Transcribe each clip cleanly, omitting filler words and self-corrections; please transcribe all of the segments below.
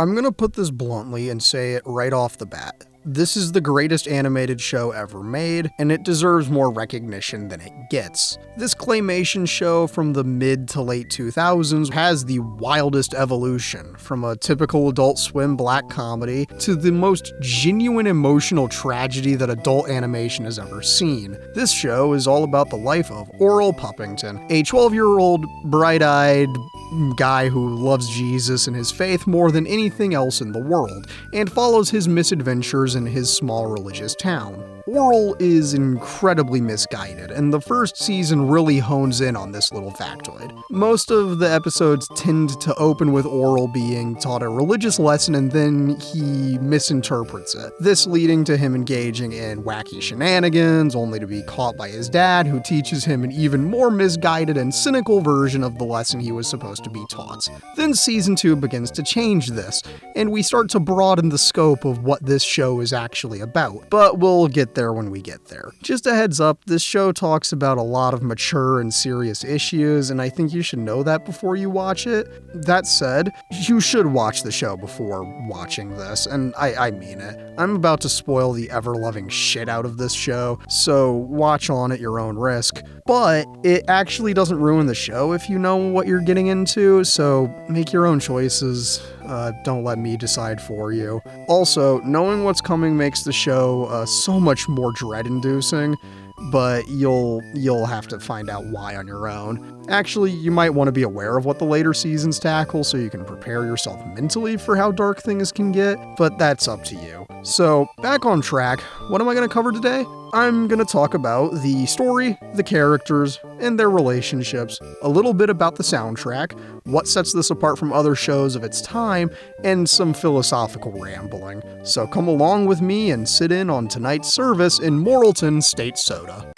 I'm gonna put this bluntly and say it right off the bat. This is the greatest animated show ever made, and it deserves more recognition than it gets. This claymation show from the mid to late 2000s has the wildest evolution, from a typical Adult Swim black comedy to the most genuine emotional tragedy that adult animation has ever seen. This show is all about the life of Orel Puppington, a 12-year-old bright-eyed guy who loves Jesus and his faith more than anything else in the world, and follows his misadventures in his small religious town. Orel is incredibly misguided, and the first season really hones in on this little factoid. Most of the episodes tend to open with Orel being taught a religious lesson and then he misinterprets it, this leading to him engaging in wacky shenanigans, only to be caught by his dad, who teaches him an even more misguided and cynical version of the lesson he was supposed to be taught. Then season 2 begins to change this, and we start to broaden the scope of what this show is actually about, but we'll get there when we get there. Just a heads up, this show talks about a lot of mature and serious issues, and I think you should know that before you watch it. That said, you should watch the show before watching this, and I mean it. I'm about to spoil the ever-loving shit out of this show, so watch on at your own risk. But it actually doesn't ruin the show if you know what you're getting into, so make your own choices. Don't let me decide for you. Also, knowing what's coming makes the show so much more dread-inducing, but you'll have to find out why on your own. Actually, you might want to be aware of what the later seasons tackle so you can prepare yourself mentally for how dark things can get, but that's up to you. So, back on track, what am I going to cover today? I'm going to talk about the story, the characters, and their relationships, a little bit about the soundtrack, what sets this apart from other shows of its time, and some philosophical rambling. So come along with me and sit in on tonight's service in Morrilton State Soda.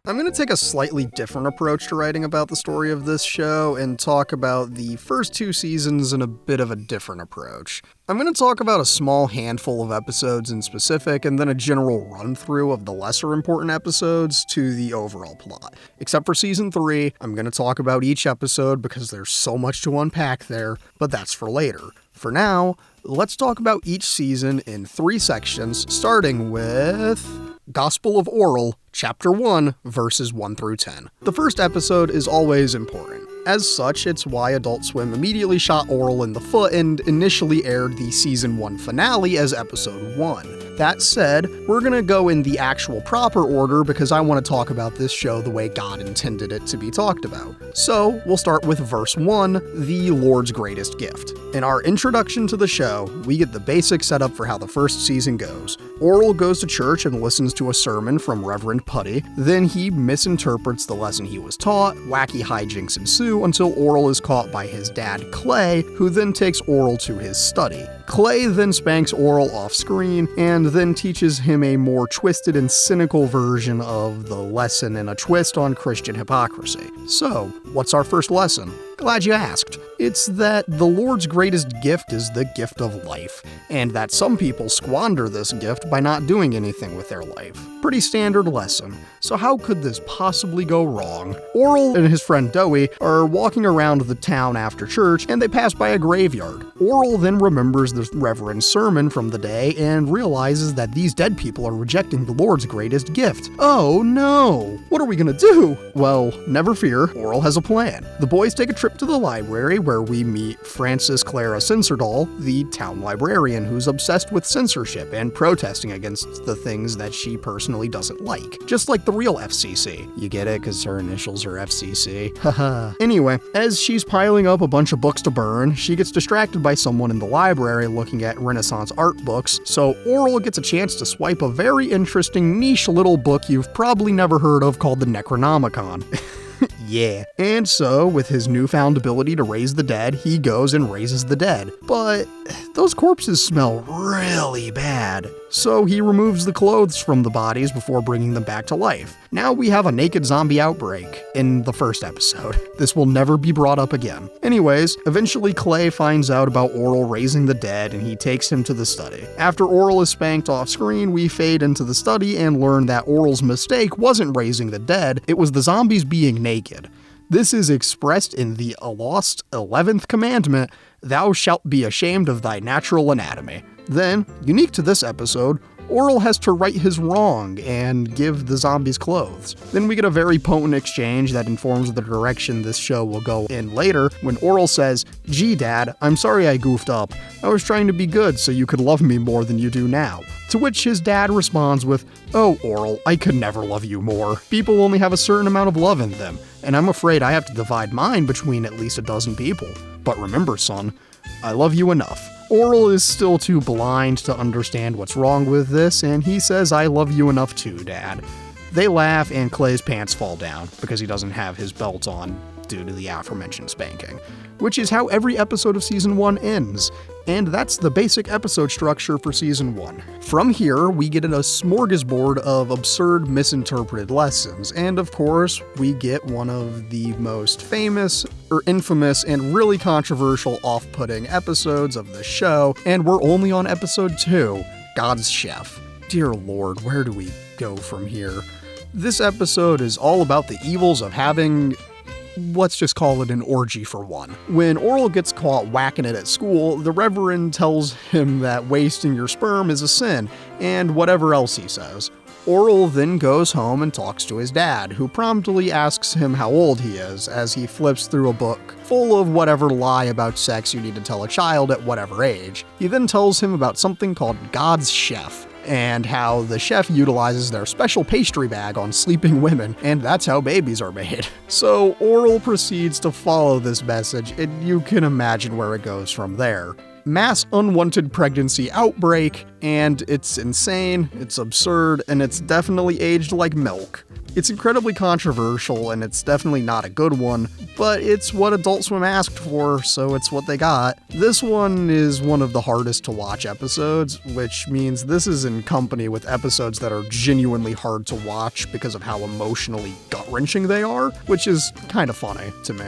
I'm going to take a slightly different approach to writing about the story of this show and talk about the first 2 seasons in a bit of a different approach. I'm going to talk about a small handful of episodes in specific and then a general run-through of the lesser important episodes to the overall plot. Except for season 3, I'm going to talk about each episode because there's so much to unpack there, but that's for later. For now, let's talk about each season in 3 sections, starting with Gospel of Orel, Chapter 1, verses 1 through 10. The first episode is always important. As such, it's why Adult Swim immediately shot Orel in the foot and initially aired the Season 1 finale as Episode 1. That said, we're gonna go in the actual proper order because I want to talk about this show the way God intended it to be talked about. So, we'll start with verse 1, the Lord's greatest gift. In our introduction to the show, we get the basic setup for how the first season goes. Orel goes to church and listens to a sermon from Reverend Putty, then he misinterprets the lesson he was taught, wacky hijinks ensue until Orel is caught by his dad, Clay, who then takes Orel to his study. Clay then spanks Orel off screen, and then teaches him a more twisted and cynical version of the lesson and a twist on Christian hypocrisy. So, what's our first lesson? Glad you asked. It's that the Lord's greatest gift is the gift of life, and that some people squander this gift by not doing anything with their life. Pretty standard lesson. So how could this possibly go wrong? Orel and his friend Dowie are walking around the town after church, and they pass by a graveyard. Orel then remembers the Reverend's sermon from the day and realizes that these dead people are rejecting the Lord's greatest gift. Oh no! What are we gonna do? Well, never fear, Orel has a plan. The boys take a trip to the library where we meet Frances Clara Censordahl, the town librarian who's obsessed with censorship and protesting against the things that she personally doesn't like. Just like the real FCC. You get it? Because her initials are FCC. Haha. Anyway, as she's piling up a bunch of books to burn, she gets distracted by someone in the library looking at Renaissance art books, so Orel gets a chance to swipe a very interesting niche little book you've probably never heard of called the Necronomicon. Yeah. And so, with his newfound ability to raise the dead, he goes and raises the dead. But those corpses smell really bad. So he removes the clothes from the bodies before bringing them back to life. Now we have a naked zombie outbreak in the first episode. This will never be brought up again. Anyways, eventually Clay finds out about Orel raising the dead and he takes him to the study. After Orel is spanked off screen, we fade into the study and learn that Orel's mistake wasn't raising the dead, it was the zombies being naked. This is expressed in the lost 11th commandment, "Thou shalt be ashamed of thy natural anatomy." Then, unique to this episode, Orel has to right his wrong and give the zombies clothes. Then we get a very potent exchange that informs the direction this show will go in later, when Orel says, "Gee, Dad, I'm sorry I goofed up. I was trying to be good so you could love me more than you do now." To which his dad responds with, "Oh, Orel, I could never love you more. People only have a certain amount of love in them, and I'm afraid I have to divide mine between at least a dozen people. But remember, son, I love you enough." Orel is still too blind to understand what's wrong with this, and he says, "I love you enough too, Dad." They laugh, and Clay's pants fall down because he doesn't have his belt on due to the aforementioned spanking, which is how every episode of Season 1 ends. And that's the basic episode structure for Season 1. From here, we get a smorgasbord of absurd, misinterpreted lessons, and of course, we get one of the most famous, or infamous, and really controversial off-putting episodes of the show, and we're only on episode 2, God's Chef. Dear Lord, where do we go from here? This episode is all about the evils of having, let's just call it an orgy for one. When Orel gets caught whacking it at school, the Reverend tells him that wasting your sperm is a sin, and whatever else he says. Orel then goes home and talks to his dad, who promptly asks him how old he is, as he flips through a book full of whatever lie about sex you need to tell a child at whatever age. He then tells him about something called God's Chef, and how the chef utilizes their special pastry bag on sleeping women, and that's how babies are made. So Orel proceeds to follow this message, and you can imagine where it goes from there. Mass unwanted pregnancy outbreak, and it's insane, it's absurd, and it's definitely aged like milk. It's incredibly controversial, and it's definitely not a good one, but it's what Adult Swim asked for, so it's what they got. This one is one of the hardest to watch episodes, which means this is in company with episodes that are genuinely hard to watch because of how emotionally gut-wrenching they are, which is kind of funny to me.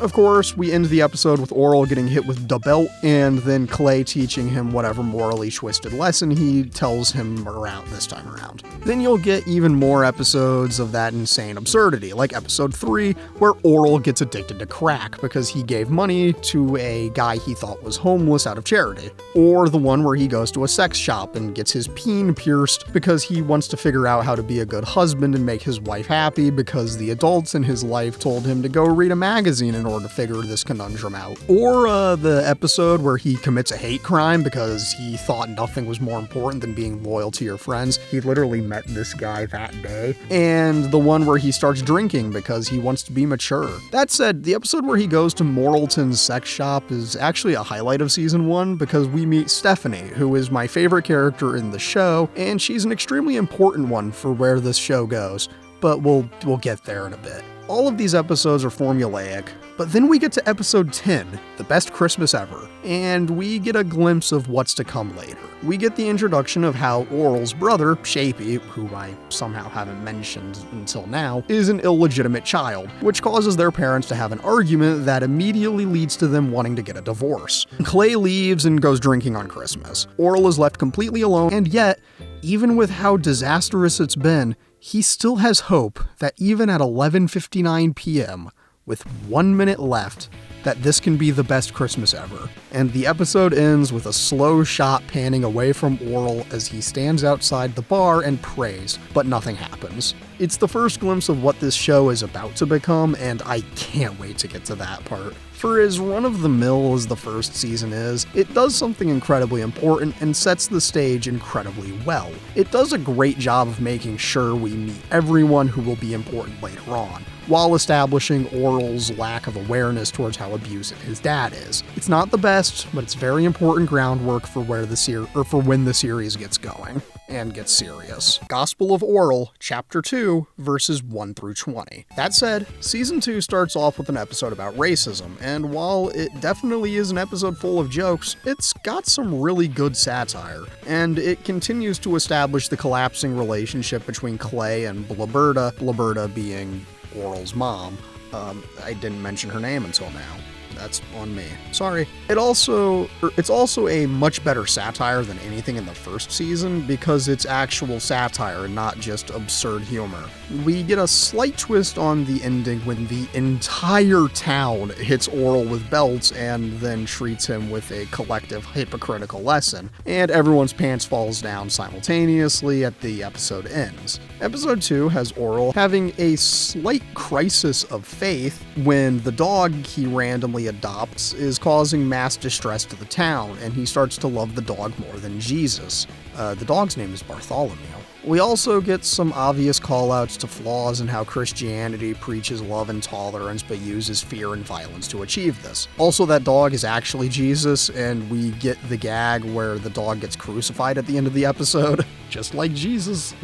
Of course, we end the episode with Orel getting hit with the belt, and then Clay teaching him whatever morally twisted lesson he tells him around this time around. Then you'll get even more episodes of that insane absurdity, like episode 3, where Orel gets addicted to crack because he gave money to a guy he thought was homeless out of charity. Or the one where he goes to a sex shop and gets his peen pierced because he wants to figure out how to be a good husband and make his wife happy because the adults in his life told him to go read a magazine in order to figure this conundrum out. Or the episode where he commits a hate crime because he thought nothing was more important than being loyal to your friends. He literally met this guy that day. And the one where he starts drinking because he wants to be mature. That said, the episode where he goes to Morrilton's sex shop is actually a highlight of Season 1 because we meet Stephanie, who is my favorite character in the show, and she's an extremely important one for where this show goes, but we'll get there in a bit. All of these episodes are formulaic, but then we get to episode 10, The Best Christmas Ever, and we get a glimpse of what's to come later. We get the introduction of how Orel's brother, Shapey, who I somehow haven't mentioned until now, is an illegitimate child, which causes their parents to have an argument that immediately leads to them wanting to get a divorce. Clay leaves and goes drinking on Christmas. Orel is left completely alone, and yet, even with how disastrous it's been, he still has hope that even at 11:59 p.m., with 1 minute left, that this can be the best Christmas ever. And the episode ends with a slow shot panning away from Orel as he stands outside the bar and prays, but nothing happens. It's the first glimpse of what this show is about to become, and I can't wait to get to that part. For as run-of-the-mill as the first season is, it does something incredibly important and sets the stage incredibly well. It does a great job of making sure we meet everyone who will be important later on, while establishing Orel's lack of awareness towards how abusive his dad is. It's not the best, but it's very important groundwork for when the series gets going and gets serious. Gospel of Orel, Chapter 2, verses 1 through 20. That said, Season 2 starts off with an episode about racism, and while it definitely is an episode full of jokes, it's got some really good satire, and it continues to establish the collapsing relationship between Clay and Blaberta being Orel's mom. I didn't mention her name until now. That's on me. Sorry. It's also a much better satire than anything in the first season because it's actual satire and not just absurd humor. We get a slight twist on the ending when the entire town hits Orel with belts and then treats him with a collective hypocritical lesson, and everyone's pants falls down simultaneously at the episode ends. Episode 2 has Orel having a slight crisis of faith when the dog he randomly adopts is causing mass distress to the town, and he starts to love the dog more than Jesus. The dog's name is Bartholomew. We also get some obvious callouts to flaws in how Christianity preaches love and tolerance but uses fear and violence to achieve this. Also, that dog is actually Jesus, and we get the gag where the dog gets crucified at the end of the episode, just like Jesus.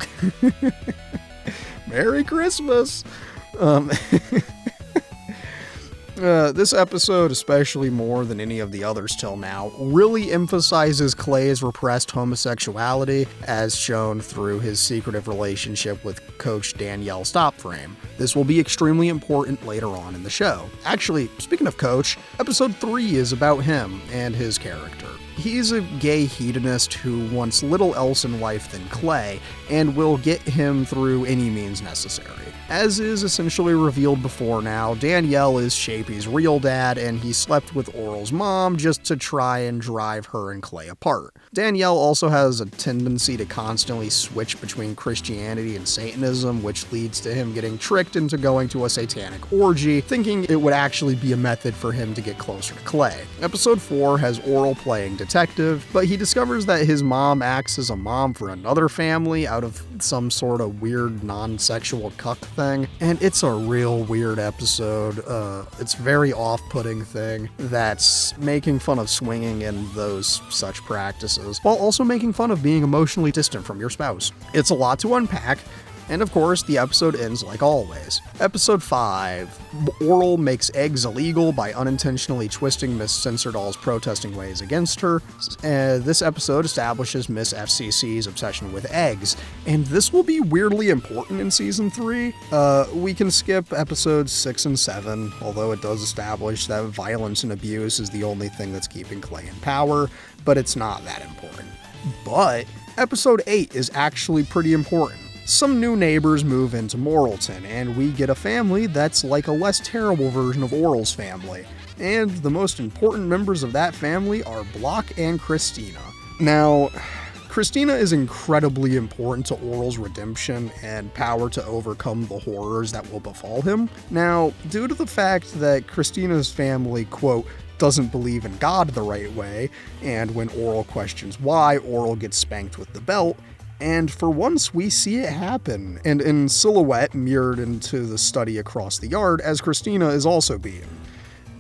Merry Christmas! This episode, especially more than any of the others till now, really emphasizes Clay's repressed homosexuality, as shown through his secretive relationship with Coach Danielle Stopframe. This will be extremely important later on in the show. Actually, speaking of Coach, episode 3 is about him and his character. He's a gay hedonist who wants little else in life than Clay, and will get him through any means necessary. As is essentially revealed before now, Danielle is Shapey's real dad, and he slept with Orel's mom just to try and drive her and Clay apart. Danielle also has a tendency to constantly switch between Christianity and Satanism, which leads to him getting tricked into going to a satanic orgy, thinking it would actually be a method for him to get closer to Clay. Episode 4 has Orel playing detective, but he discovers that his mom acts as a mom for another family out of some sort of weird non-sexual cuck thing, and it's a real weird episode. It's very off-putting thing that's making fun of swinging and those such practices, while also making fun of being emotionally distant from your spouse. It's a lot to unpack, and of course, the episode ends like always. Episode 5, Orel makes eggs illegal by unintentionally twisting Miss Censordoll's protesting ways against her. This episode establishes Miss FCC's obsession with eggs, and this will be weirdly important in Season 3. We can skip episodes 6 and 7, although it does establish that violence and abuse is the only thing that's keeping Clay in power, but it's not that important. But episode 8 is actually pretty important. Some new neighbors move into Morrilton, and we get a family that's like a less terrible version of Orel's family. And the most important members of that family are Block and Christina. Now, Christina is incredibly important to Orel's redemption and power to overcome the horrors that will befall him. Now, due to the fact that Christina's family, quote, doesn't believe in God the right way, and when Orel questions why, Orel gets spanked with the belt, and for once we see it happen, and in silhouette mirrored into the study across the yard as Christina is also beaten.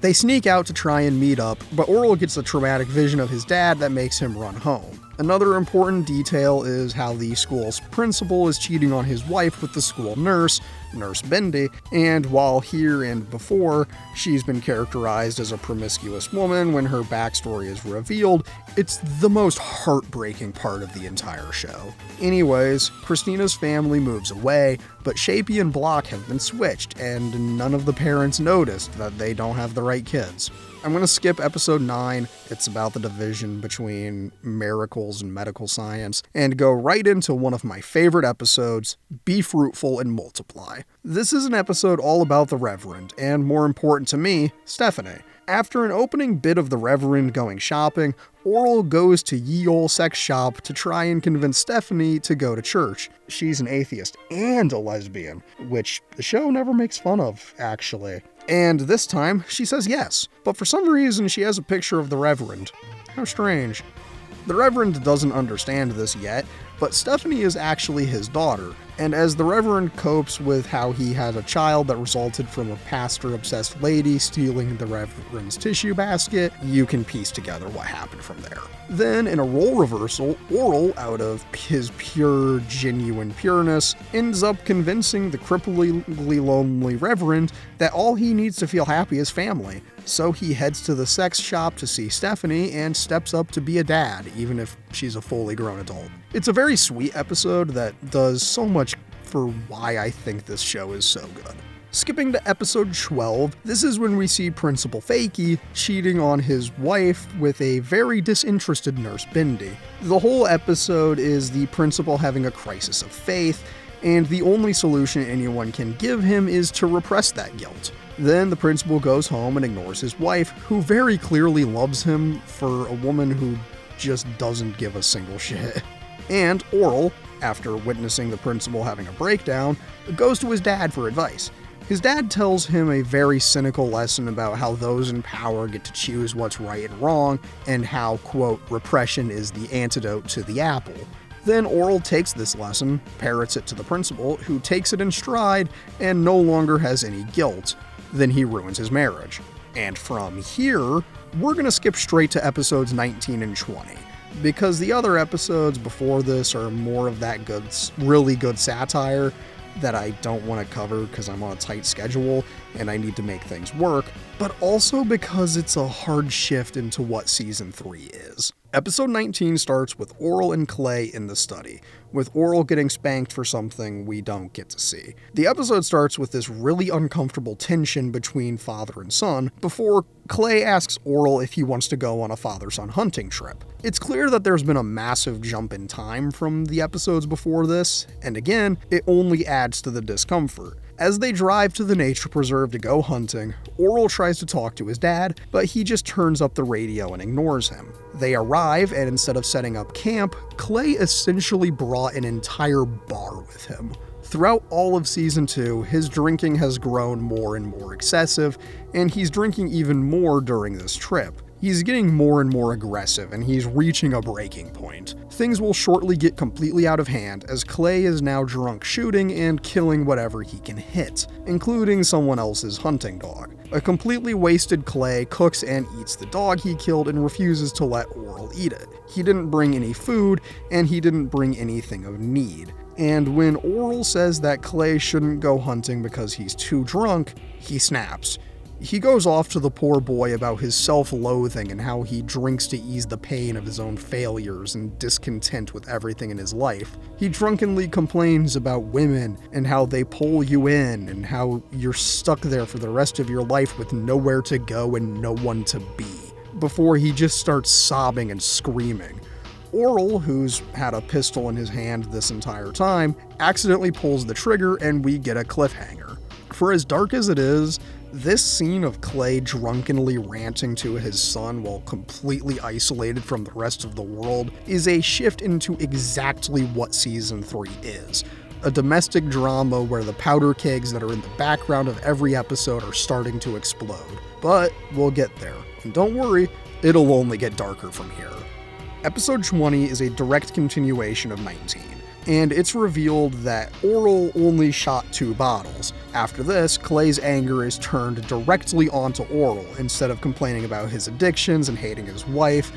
They sneak out to try and meet up, but Orel gets a traumatic vision of his dad that makes him run home. Another important detail is how the school's principal is cheating on his wife with the school nurse, Nurse Bendy, and while here and before she's been characterized as a promiscuous woman when her backstory is revealed, it's the most heartbreaking part of the entire show. Anyways, Christina's family moves away, but Shapey and Block have been switched, and none of the parents noticed that they don't have the right kids. I'm going to skip episode 9, it's about the division between miracles and medical science, and go right into one of my favorite episodes, Be Fruitful and Multiply. This is an episode all about the Reverend, and more important to me, Stephanie. After an opening bit of the Reverend going shopping, Orel goes to Ye Ol' Sex Shop to try and convince Stephanie to go to church. She's an atheist and a lesbian, which the show never makes fun of, actually. And this time, she says yes, but for some reason she has a picture of the Reverend. How strange. The Reverend doesn't understand this yet, but Stephanie is actually his daughter, and as the Reverend copes with how he had a child that resulted from a pastor-obsessed lady stealing the Reverend's tissue basket, you can piece together what happened from there. Then, in a role reversal, Orel, out of his pure, genuine pureness, ends up convincing the cripplingly lonely Reverend that all he needs to feel happy is family. So he heads to the sex shop to see Stephanie and steps up to be a dad, even if she's a fully grown adult. It's a very sweet episode that does so much for why I think this show is so good. Skipping to episode 12, this is when we see Principal Fakey cheating on his wife with a very disinterested Nurse Bindi. The whole episode is the principal having a crisis of faith, and the only solution anyone can give him is to repress that guilt. Then the principal goes home and ignores his wife, who very clearly loves him for a woman who just doesn't give a single shit. And Orel, after witnessing the principal having a breakdown, goes to his dad for advice. His dad tells him a very cynical lesson about how those in power get to choose what's right and wrong, and how, quote, repression is the antidote to the apple. Then Orel takes this lesson, parrots it to the principal, who takes it in stride and no longer has any guilt. Then he ruins his marriage. And from here, we're gonna skip straight to episodes 19 and 20. Because the other episodes before this are more of that good, really good satire that I don't want to cover because I'm on a tight schedule and I need to make things work, but also because it's a hard shift into what season 3 is. Episode 19 starts with Orel and Clay in the study, with Orel getting spanked for something we don't get to see. The episode starts with this really uncomfortable tension between father and son before Clay asks Orel if he wants to go on a father-son hunting trip. It's clear that there's been a massive jump in time from the episodes before this, and again, it only adds to the discomfort. As they drive to the nature preserve to go hunting, Orel tries to talk to his dad, but he just turns up the radio and ignores him. They arrive, and instead of setting up camp, Clay essentially brought an entire bar with him. Throughout all of Season 2, his drinking has grown more and more excessive, and he's drinking even more during this trip. He's getting more and more aggressive, and he's reaching a breaking point. Things will shortly get completely out of hand, as Clay is now drunk shooting and killing whatever he can hit, including someone else's hunting dog. A completely wasted Clay cooks and eats the dog he killed and refuses to let Orel eat it. He didn't bring any food, and he didn't bring anything of need. And when Orel says that Clay shouldn't go hunting because he's too drunk, he snaps. He goes off to the poor boy about his self-loathing and how he drinks to ease the pain of his own failures and discontent with everything in his life. He drunkenly complains about women and how they pull you in and how you're stuck there for the rest of your life with nowhere to go and no one to be, before he just starts sobbing and screaming. Orel, who's had a pistol in his hand this entire time, accidentally pulls the trigger and we get a cliffhanger. For as dark as it is, this scene of Clay drunkenly ranting to his son while completely isolated from the rest of the world is a shift into exactly what Season 3 is. A domestic drama where the powder kegs that are in the background of every episode are starting to explode. But we'll get there. And don't worry, it'll only get darker from here. Episode 20 is a direct continuation of 19. And it's revealed that Orel only shot 2 bottles. After this, Clay's anger is turned directly onto Orel instead of complaining about his addictions and hating his wife,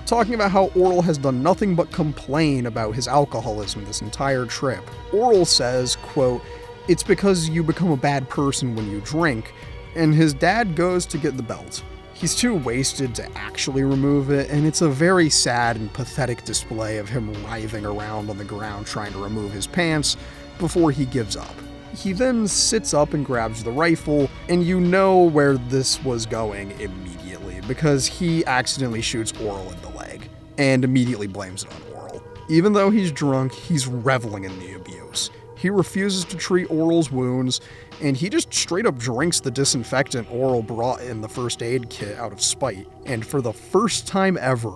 talking about how Orel has done nothing but complain about his alcoholism this entire trip. Orel says, quote, "It's because you become a bad person when you drink," and his dad goes to get the belt. He's too wasted to actually remove it, and it's a very sad and pathetic display of him writhing around on the ground trying to remove his pants before he gives up. He then sits up and grabs the rifle, and you know where this was going immediately, because he accidentally shoots Orel in the leg, and immediately blames it on Orel. Even though he's drunk, he's reveling in the abuse. He refuses to treat Orel's wounds, and he just straight up drinks the disinfectant Orel brought in the first aid kit out of spite. And for the first time ever,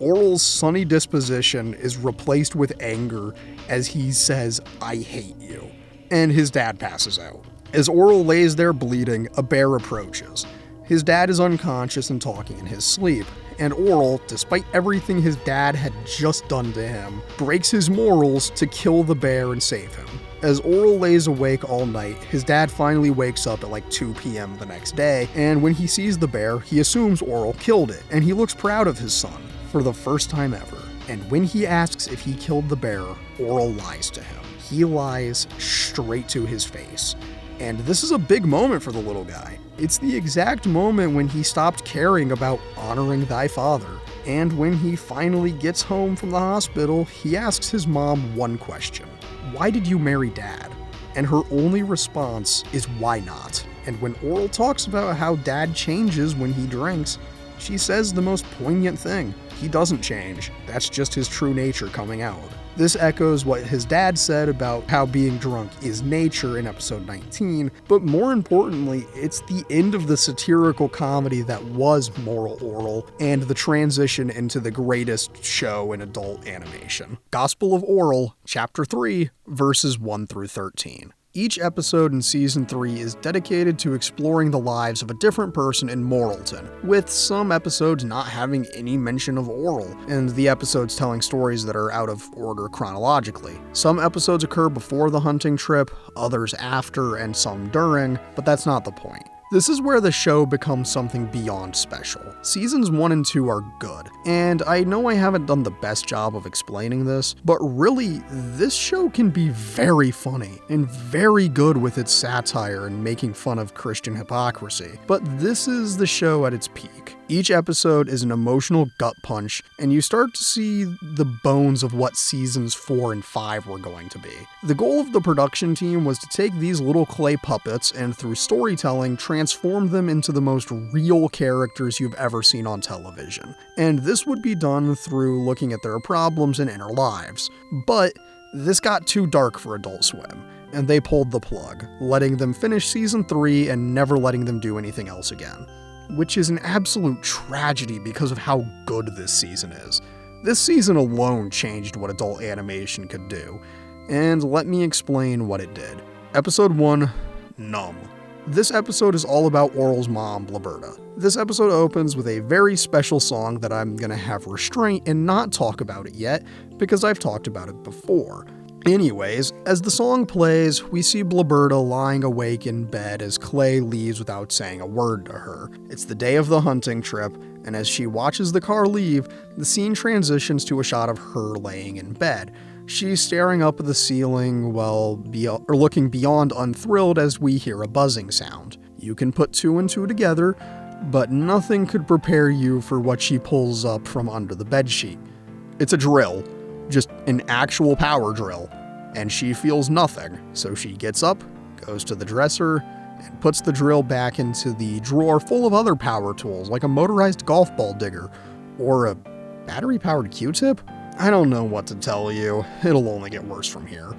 Orel's sunny disposition is replaced with anger as he says, "I hate you." And his dad passes out. As Orel lays there bleeding, a bear approaches. His dad is unconscious and talking in his sleep, and Orel, despite everything his dad had just done to him, breaks his morals to kill the bear and save him. As Orel lays awake all night, his dad finally wakes up at like 2 p.m. the next day, and when he sees the bear, he assumes Orel killed it, and he looks proud of his son, for the first time ever. And when he asks if he killed the bear, Orel lies to him. He lies straight to his face. And this is a big moment for the little guy. It's the exact moment when he stopped caring about honoring thy father. And when he finally gets home from the hospital, he asks his mom one question. "Why did you marry Dad?" and her only response is why not. And when Orel talks about how Dad changes when he drinks, she says the most poignant thing. He doesn't change. That's just his true nature coming out. This echoes what his dad said about how being drunk is nature in episode 19, but more importantly, it's the end of the satirical comedy that was Moral Orel and the transition into the greatest show in adult animation. Gospel of Orel, Chapter 3, verses 1 through 13. Each episode in Season 3 is dedicated to exploring the lives of a different person in Moralton, with some episodes not having any mention of Orel, and the episodes telling stories that are out of order chronologically. Some episodes occur before the hunting trip, others after, and some during, but that's not the point. This is where the show becomes something beyond special. Seasons 1 and 2 are good, and I know I haven't done the best job of explaining this, but really, this show can be very funny and very good with its satire and making fun of Christian hypocrisy. But this is the show at its peak. Each episode is an emotional gut punch, and you start to see the bones of what seasons 4 and 5 were going to be. The goal of the production team was to take these little clay puppets and through storytelling transform them into the most real characters you've ever seen on television. And this would be done through looking at their problems and inner lives. But this got too dark for Adult Swim, and they pulled the plug, letting them finish season 3 and never letting them do anything else again. Which is an absolute tragedy because of how good this season is. This season alone changed what adult animation could do, and let me explain what it did. Episode 1, Numb. This episode is all about Orel's mom, Blaberta. This episode opens with a very special song that I'm gonna have restraint and not talk about it yet, because I've talked about it before. Anyways, as the song plays, we see Blaberta lying awake in bed as Clay leaves without saying a word to her. It's the day of the hunting trip, and as she watches the car leave, the scene transitions to a shot of her laying in bed. She's staring up at the ceiling looking beyond unthrilled as we hear a buzzing sound. You can put 2 and 2 together, but nothing could prepare you for what she pulls up from under the bedsheet. It's a drill. Just an actual power drill, and she feels nothing, so she gets up, goes to the dresser, and puts the drill back into the drawer full of other power tools, like a motorized golf ball digger, or a battery-powered Q-tip? I don't know what to tell you, it'll only get worse from here.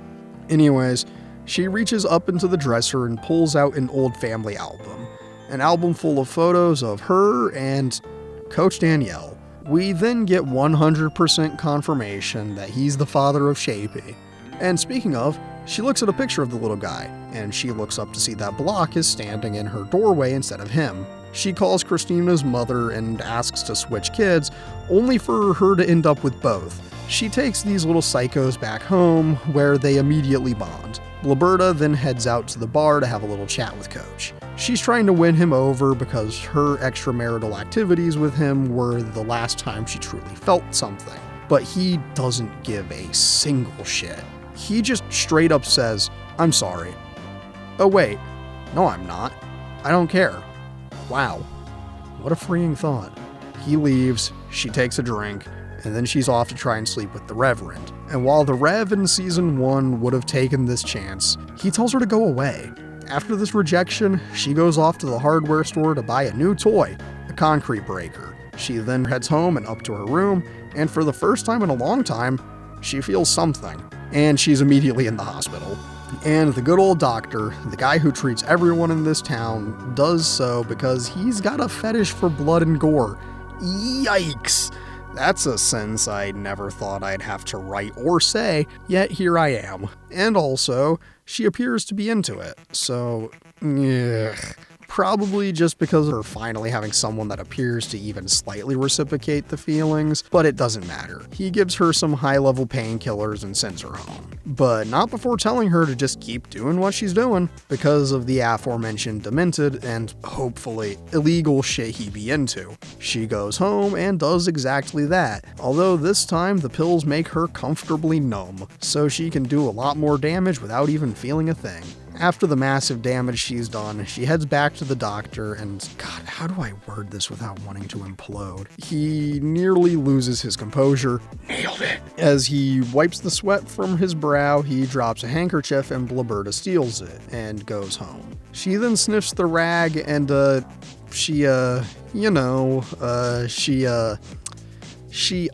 Anyways, she reaches up into the dresser and pulls out an old family album, an album full of photos of her and Coach Danielle. We then get 100% confirmation that he's the father of Shapey. And speaking of, she looks at a picture of the little guy, and she looks up to see that Block is standing in her doorway instead of him. She calls Christina's mother and asks to switch kids, only for her to end up with both. She takes these little psychos back home, where they immediately bond. Blaberta then heads out to the bar to have a little chat with Coach. She's trying to win him over because her extramarital activities with him were the last time she truly felt something. But he doesn't give a single shit. He just straight up says, "I'm sorry." Oh wait, no I'm not. I don't care. Wow, what a freeing thought. He leaves, she takes a drink, and then she's off to try and sleep with the Reverend. And while the Rev in season 1 would have taken this chance, he tells her to go away. After this rejection, she goes off to the hardware store to buy a new toy, a concrete breaker. She then heads home and up to her room, and for the first time in a long time, she feels something. And she's immediately in the hospital. And the good old doctor, the guy who treats everyone in this town, does so because he's got a fetish for blood and gore. Yikes! That's a sentence I never thought I'd have to write or say, yet here I am. And also, she appears to be into it, so, probably just because of her finally having someone that appears to even slightly reciprocate the feelings, but it doesn't matter. He gives her some high-level painkillers and sends her home. But not before telling her to just keep doing what she's doing, because of the aforementioned demented and, hopefully, illegal shit he be into. She goes home and does exactly that, although this time the pills make her comfortably numb, so she can do a lot more damage without even feeling a thing. After the massive damage she's done, she heads back to the doctor and, God, how do I word this without wanting to implode? He nearly loses his composure. Nailed it! As he wipes the sweat from his brow, he drops a handkerchief and Blibberta steals it and goes home. She then sniffs the rag and, she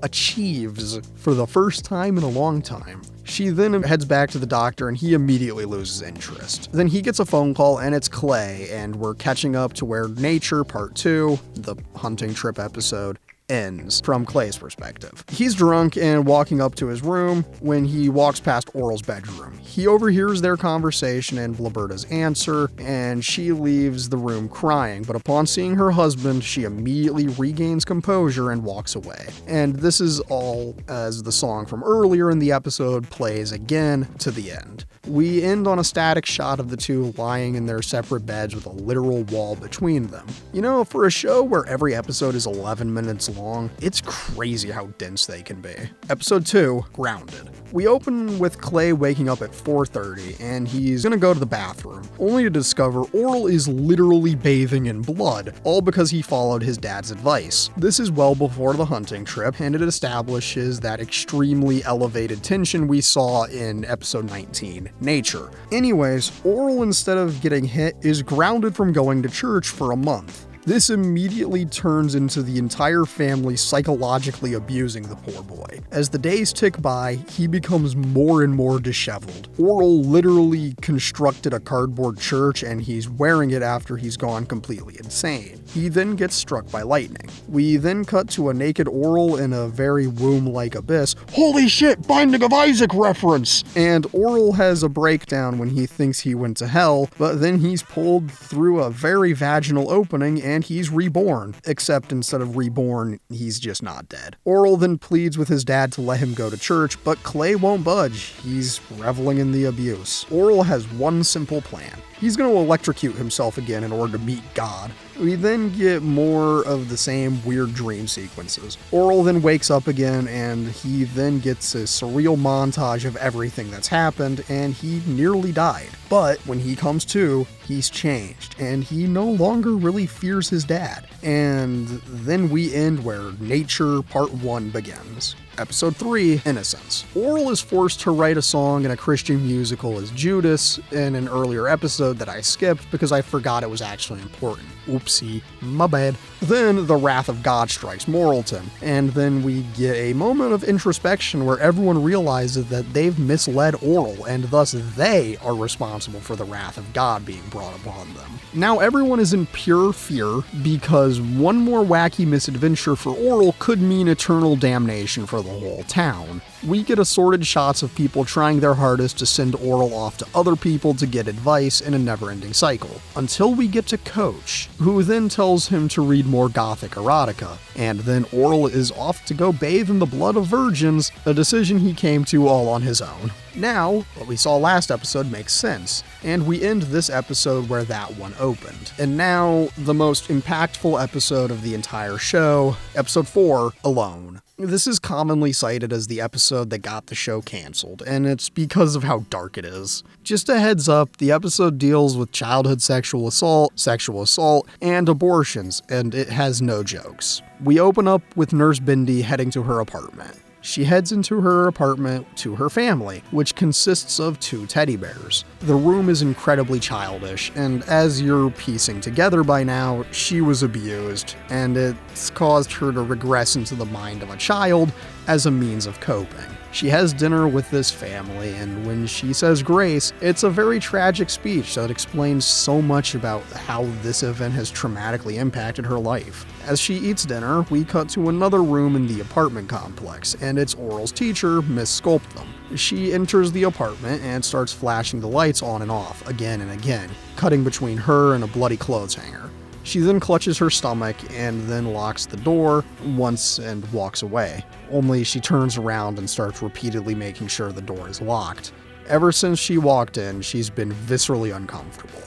achieves for the first time in a long time. She then heads back to the doctor and he immediately loses interest. Then he gets a phone call and it's Clay, and we're catching up to where Nature Part 2, the hunting trip episode, ends from Clay's perspective. He's drunk and walking up to his room when he walks past Orel's bedroom. He overhears their conversation and Blibberta's answer, and she leaves the room crying, but upon seeing her husband, she immediately regains composure and walks away. And this is all as the song from earlier in the episode plays again to the end. We end on a static shot of the two lying in their separate beds with a literal wall between them. You know, for a show where every episode is 11 minutes long, it's crazy how dense they can be. Episode 2, Grounded. We open with Clay waking up at 4:30 and he's gonna go to the bathroom, only to discover Orel is literally bathing in blood, all because he followed his dad's advice. This is well before the hunting trip, and it establishes that extremely elevated tension we saw in episode 19, Nature. Anyways, Orel, instead of getting hit, is grounded from going to church for a month. This immediately turns into the entire family psychologically abusing the poor boy. As the days tick by, he becomes more and more disheveled. Orel literally constructed a cardboard church and he's wearing it after he's gone completely insane. He then gets struck by lightning. We then cut to a naked Orel in a very womb-like abyss. Holy shit, Binding of Isaac reference! And Orel has a breakdown when he thinks he went to hell, but then he's pulled through a very vaginal opening and he's reborn, except instead of reborn, he's just not dead. Orel then pleads with his dad to let him go to church, but Clay won't budge. He's reveling in the abuse. Orel has one simple plan. He's going to electrocute himself again in order to meet God. We then get more of the same weird dream sequences. Orel then wakes up again and he then gets a surreal montage of everything that's happened, and he nearly died. But when he comes to, he's changed and he no longer really fears his dad. And then we end where Nature Part 1 begins. Episode 3, Innocence. Orel is forced to write a song in a Christian musical as Judas in an earlier episode that I skipped because I forgot it was actually important. Oopsie, my bad. Then the wrath of God strikes Morrilton, and then we get a moment of introspection where everyone realizes that they've misled Orel, and thus they are responsible for the wrath of God being brought upon them. Now everyone is in pure fear because one more wacky misadventure for Orel could mean eternal damnation for the whole town. We get assorted shots of people trying their hardest to send Orel off to other people to get advice in a never-ending cycle, until we get to Coach, who then tells him to read more gothic erotica, and then Orel is off to go bathe in the blood of virgins, a decision he came to all on his own. Now, what we saw last episode makes sense, and we end this episode where that one opened. And now, the most impactful episode of the entire show, episode 4, Alone. This is commonly cited as the episode that got the show canceled, and it's because of how dark it is. Just a heads up, the episode deals with childhood sexual assault, and abortions, and it has no jokes. We open up with Nurse Bindi heading to her apartment. She heads into her apartment to her family, which consists of 2 teddy bears. The room is incredibly childish, and as you're piecing together by now, she was abused, and it's caused her to regress into the mind of a child as a means of coping. She has dinner with this family, and when she says grace, it's a very tragic speech that explains so much about how this event has traumatically impacted her life. As she eats dinner, we cut to another room in the apartment complex, and it's Orel's teacher, Miss Sculptham. She enters the apartment and starts flashing the lights on and off, again and again, cutting between her and a bloody clothes hanger. She then clutches her stomach and then locks the door once and walks away. Only she turns around and starts repeatedly making sure the door is locked. Ever since she walked in, she's been viscerally uncomfortable.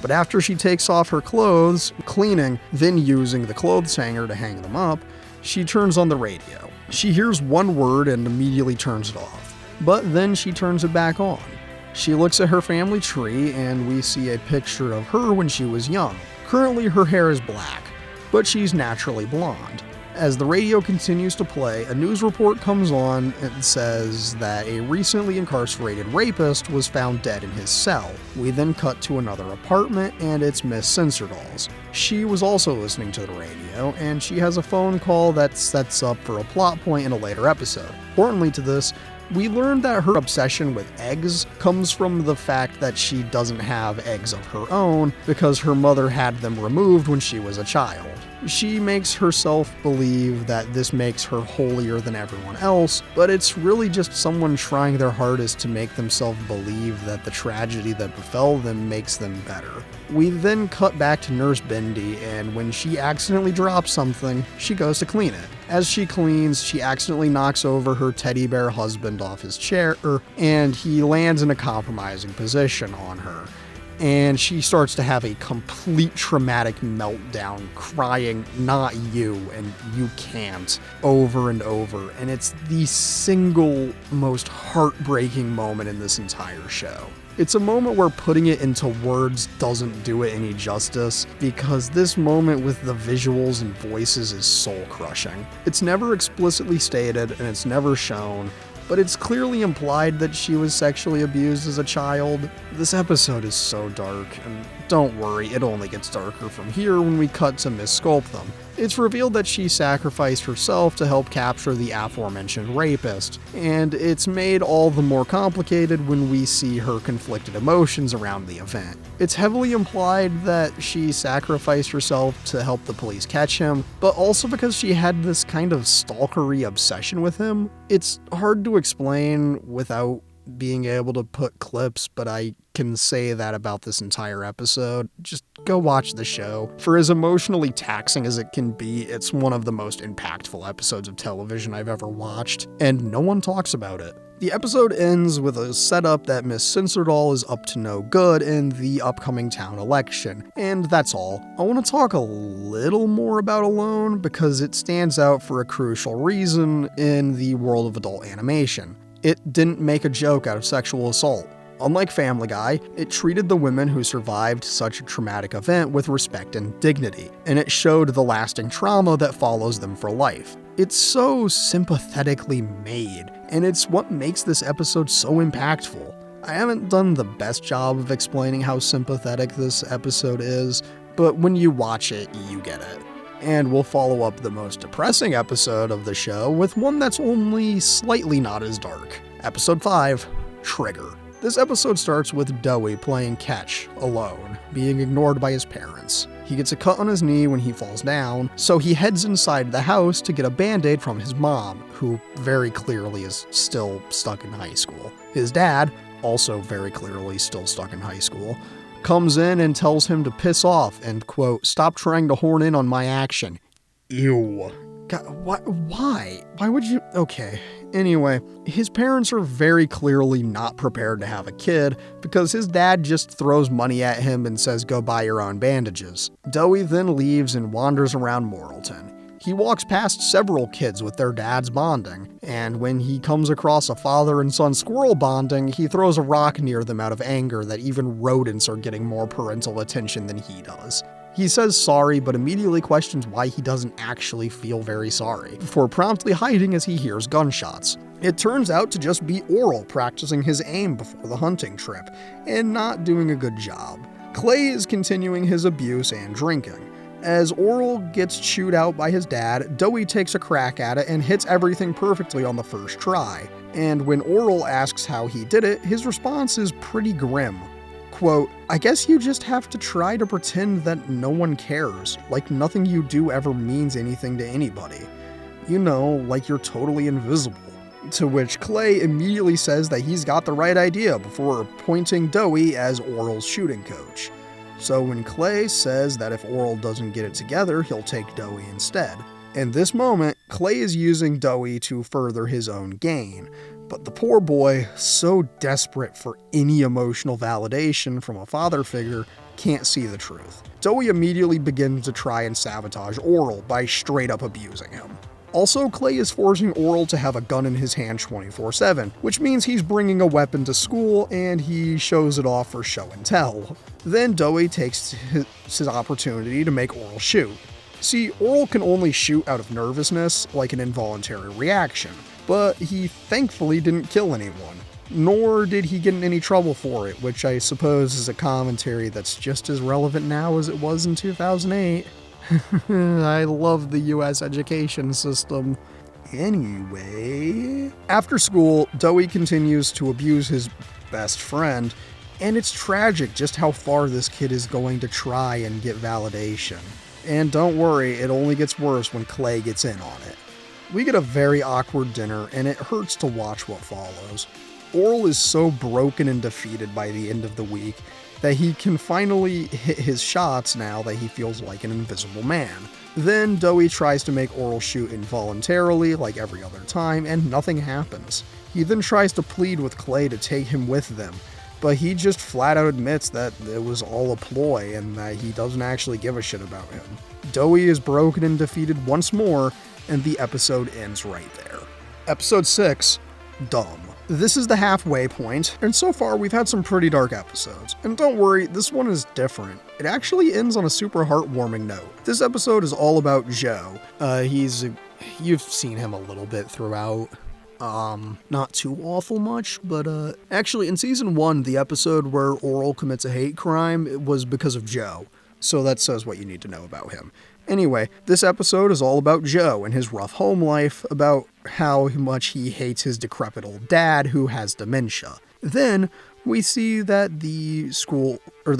But after she takes off her clothes, cleaning, then using the clothes hanger to hang them up, she turns on the radio. She hears one word and immediately turns it off. But then she turns it back on. She looks at her family tree and we see a picture of her when she was young. Currently her hair is black, but she's naturally blonde. As the radio continues to play, a news report comes on and says that a recently incarcerated rapist was found dead in his cell. We then cut to another apartment, and it's Miss Sensordall's. She was also listening to the radio, and she has a phone call that sets up for a plot point in a later episode. Importantly to this, we learned that her obsession with eggs comes from the fact that she doesn't have eggs of her own because her mother had them removed when she was a child. She makes herself believe that this makes her holier than everyone else, but it's really just someone trying their hardest to make themselves believe that the tragedy that befell them makes them better. We then cut back to Nurse Bindi, and when she accidentally drops something, she goes to clean it. As she cleans, she accidentally knocks over her teddy bear husband off his chair, and he lands in a compromising position on her. And she starts to have a complete traumatic meltdown, crying, "Not you," and "You can't," over and over. And it's the single most heartbreaking moment in this entire show. It's a moment where putting it into words doesn't do it any justice, because this moment with the visuals and voices is soul-crushing. It's never explicitly stated, and it's never shown, but it's clearly implied that she was sexually abused as a child. This episode is so dark, and don't worry, it only gets darker from here when we cut to Miss Sculptham. It's revealed that she sacrificed herself to help capture the aforementioned rapist, and it's made all the more complicated when we see her conflicted emotions around the event. It's heavily implied that she sacrificed herself to help the police catch him, but also because she had this kind of stalkery obsession with him. It's hard to explain without being able to put clips, but I can say that about this entire episode. Just go watch the show. For as emotionally taxing as it can be, it's one of the most impactful episodes of television I've ever watched, and no one talks about it. The episode ends with a setup that Miss Sensordall is up to no good in the upcoming town election, and that's all. I want to talk a little more about Alone because it stands out for a crucial reason in the world of adult animation. It didn't make a joke out of sexual assault. Unlike Family Guy, it treated the women who survived such a traumatic event with respect and dignity, and it showed the lasting trauma that follows them for life. It's so sympathetically made, and it's what makes this episode so impactful. I haven't done the best job of explaining how sympathetic this episode is, but when you watch it, you get it. And we'll follow up the most depressing episode of the show with one that's only slightly not as dark. Episode 5, Trigger. This episode starts with Dowie playing catch, alone, being ignored by his parents. He gets a cut on his knee when he falls down, so he heads inside the house to get a band-aid from his mom, who very clearly is still stuck in high school. His dad, also very clearly still stuck in high school, comes in and tells him to piss off and, quote, "Stop trying to horn in on my action." Ew. God, why? Why would you? Okay. Anyway, his parents are very clearly not prepared to have a kid because his dad just throws money at him and says go buy your own bandages. Dowie then leaves and wanders around Morrilton. He walks past several kids with their dads bonding, and when he comes across a father and son squirrel bonding, he throws a rock near them out of anger that even rodents are getting more parental attention than he does. He says sorry, but immediately questions why he doesn't actually feel very sorry, before promptly hiding as he hears gunshots. It turns out to just be Orel practicing his aim before the hunting trip, and not doing a good job. Clay is continuing his abuse and drinking. As Orel gets chewed out by his dad, Dowie takes a crack at it and hits everything perfectly on the first try. And when Orel asks how he did it, his response is pretty grim. Quote, "I guess you just have to try to pretend that no one cares, like nothing you do ever means anything to anybody. You know, like you're totally invisible." To which Clay immediately says that he's got the right idea before appointing Dowie as Orel's shooting coach. So when Clay says that if Orel doesn't get it together, he'll take Dowie instead. In this moment, Clay is using Dowie to further his own gain. But the poor boy, so desperate for any emotional validation from a father figure, can't see the truth. Dowie immediately begins to try and sabotage Orel by straight up abusing him. Also, Clay is forcing Orel to have a gun in his hand 24/7, which means he's bringing a weapon to school and he shows it off for show and tell. Then Dewey takes his opportunity to make Orel shoot. See, Orel can only shoot out of nervousness, like an involuntary reaction, but he thankfully didn't kill anyone. Nor did he get in any trouble for it, which I suppose is a commentary that's just as relevant now as it was in 2008. I love the US education system. Anyway, after school, Dewey continues to abuse his best friend, and it's tragic just how far this kid is going to try and get validation. And don't worry, it only gets worse when Clay gets in on it. We get a very awkward dinner, and it hurts to watch what follows. Orel is so broken and defeated by the end of the week that he can finally hit his shots now that he feels like an invisible man. Then Dewey tries to make Orel shoot involuntarily like every other time, and nothing happens. He then tries to plead with Clay to take him with them, but he just flat out admits that it was all a ploy and that he doesn't actually give a shit about him. Dewey is broken and defeated once more, and the episode ends right there. Episode 6, Dumb. This is the halfway point, and so far we've had some pretty dark episodes. And don't worry, this one is different. It actually ends on a super heartwarming note. This episode is all about Joe. You've seen him a little bit throughout. Not too awful much, but actually in season 1, the episode where Orel commits a hate crime, it was because of Joe. So that says what you need to know about him. Anyway, this episode is all about Joe and his rough home life, about how much he hates his decrepit old dad who has dementia. Then we see that the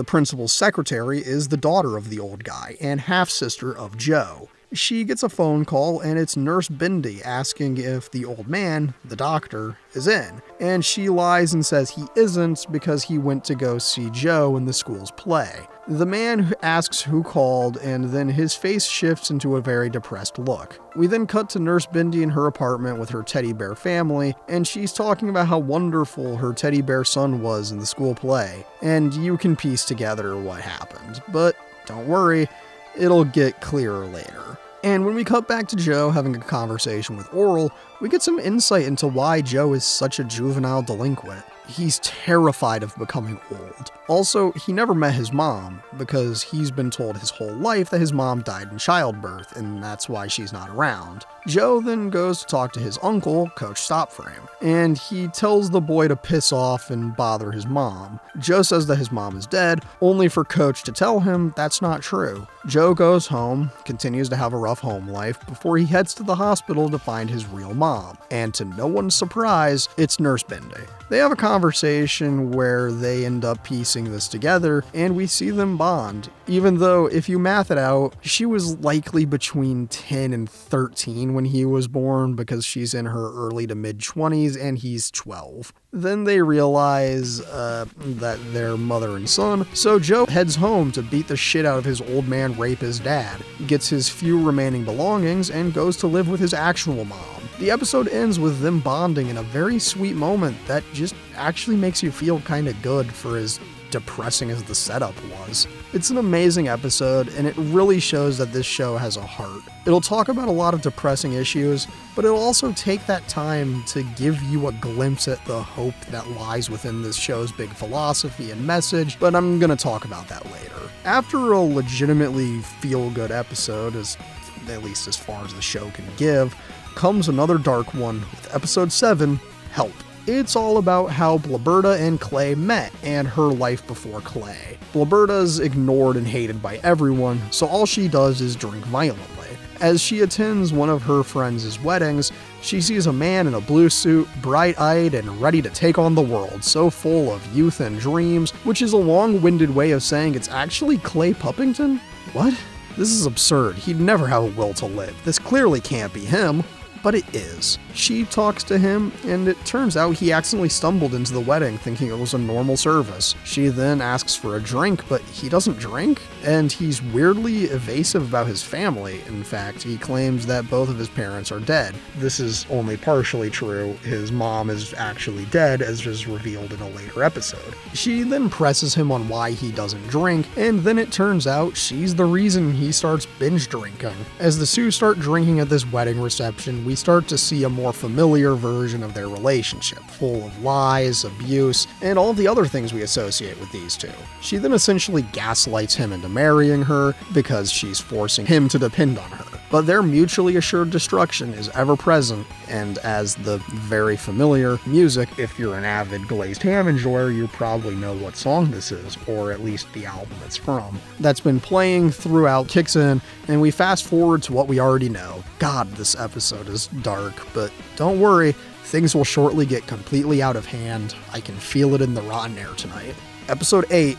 principal's secretary is the daughter of the old guy and half-sister of Joe. She gets a phone call, and it's Nurse Bindi asking if the old man, the doctor, is in. And she lies and says he isn't because he went to go see Joe in the school's play. The man asks who called, and then his face shifts into a very depressed look. We then cut to Nurse Bindi in her apartment with her teddy bear family, and she's talking about how wonderful her teddy bear son was in the school play. And you can piece together what happened. But don't worry, it'll get clearer later. And when we cut back to Joe having a conversation with Orel, we get some insight into why Joe is such a juvenile delinquent. He's terrified of becoming old. Also, he never met his mom, because he's been told his whole life that his mom died in childbirth, and that's why she's not around. Joe then goes to talk to his uncle, Coach Stopframe, and he tells the boy to piss off and bother his mom. Joe says that his mom is dead, only for Coach to tell him that's not true. Joe goes home, continues to have a rough home life, before he heads to the hospital to find his real mom. And to no one's surprise, it's Nurse Bindi. They have a conversation where they end up piecing this together, and we see them bond. Even though, if you math it out, she was likely between 10 and 13 when he was born, because she's in her early to mid-20s and he's 12. Then they realize that they're mother and son, so Joe heads home to beat the shit out of his old man rapist dad, gets his few remaining belongings, and goes to live with his actual mom. The episode ends with them bonding in a very sweet moment that just actually makes you feel kinda good for as depressing as the setup was. It's an amazing episode, and it really shows that this show has a heart. It'll talk about a lot of depressing issues, but it'll also take that time to give you a glimpse at the hope that lies within this show's big philosophy and message, but I'm gonna talk about that later. After a legitimately feel-good episode, at least as far as the show can give, comes another dark one with episode 7, Help. It's all about how Blaberta and Clay met and her life before Clay. Blaberta's ignored and hated by everyone, so all she does is drink violently. As she attends one of her friends' weddings, she sees a man in a blue suit, bright-eyed and ready to take on the world, so full of youth and dreams, which is a long-winded way of saying it's actually Clay Puppington? What? This is absurd. He'd never have a will to live. This clearly can't be him. but it is. She talks to him, and it turns out he accidentally stumbled into the wedding thinking it was a normal service. She then asks for a drink, but he doesn't drink, and he's weirdly evasive about his family. In fact, he claims that both of his parents are dead. This is only partially true. His mom is actually dead, as is revealed in a later episode. She then presses him on why he doesn't drink, and then it turns out she's the reason he starts binge drinking. As the Sioux start drinking at this wedding reception, we start to see a more familiar version of their relationship, full of lies, abuse, and all the other things we associate with these two. She then essentially gaslights him into marrying her because she's forcing him to depend on her. But their mutually assured destruction is ever present, and as the very familiar music, if you're an avid Glazed ham enjoyer, you probably know what song this is, or at least the album it's from, that's been playing throughout kicks in, and we fast forward to what we already know. God, this episode is dark, but don't worry, things will shortly get completely out of hand. I can feel it in the rotten air tonight. Episode 8.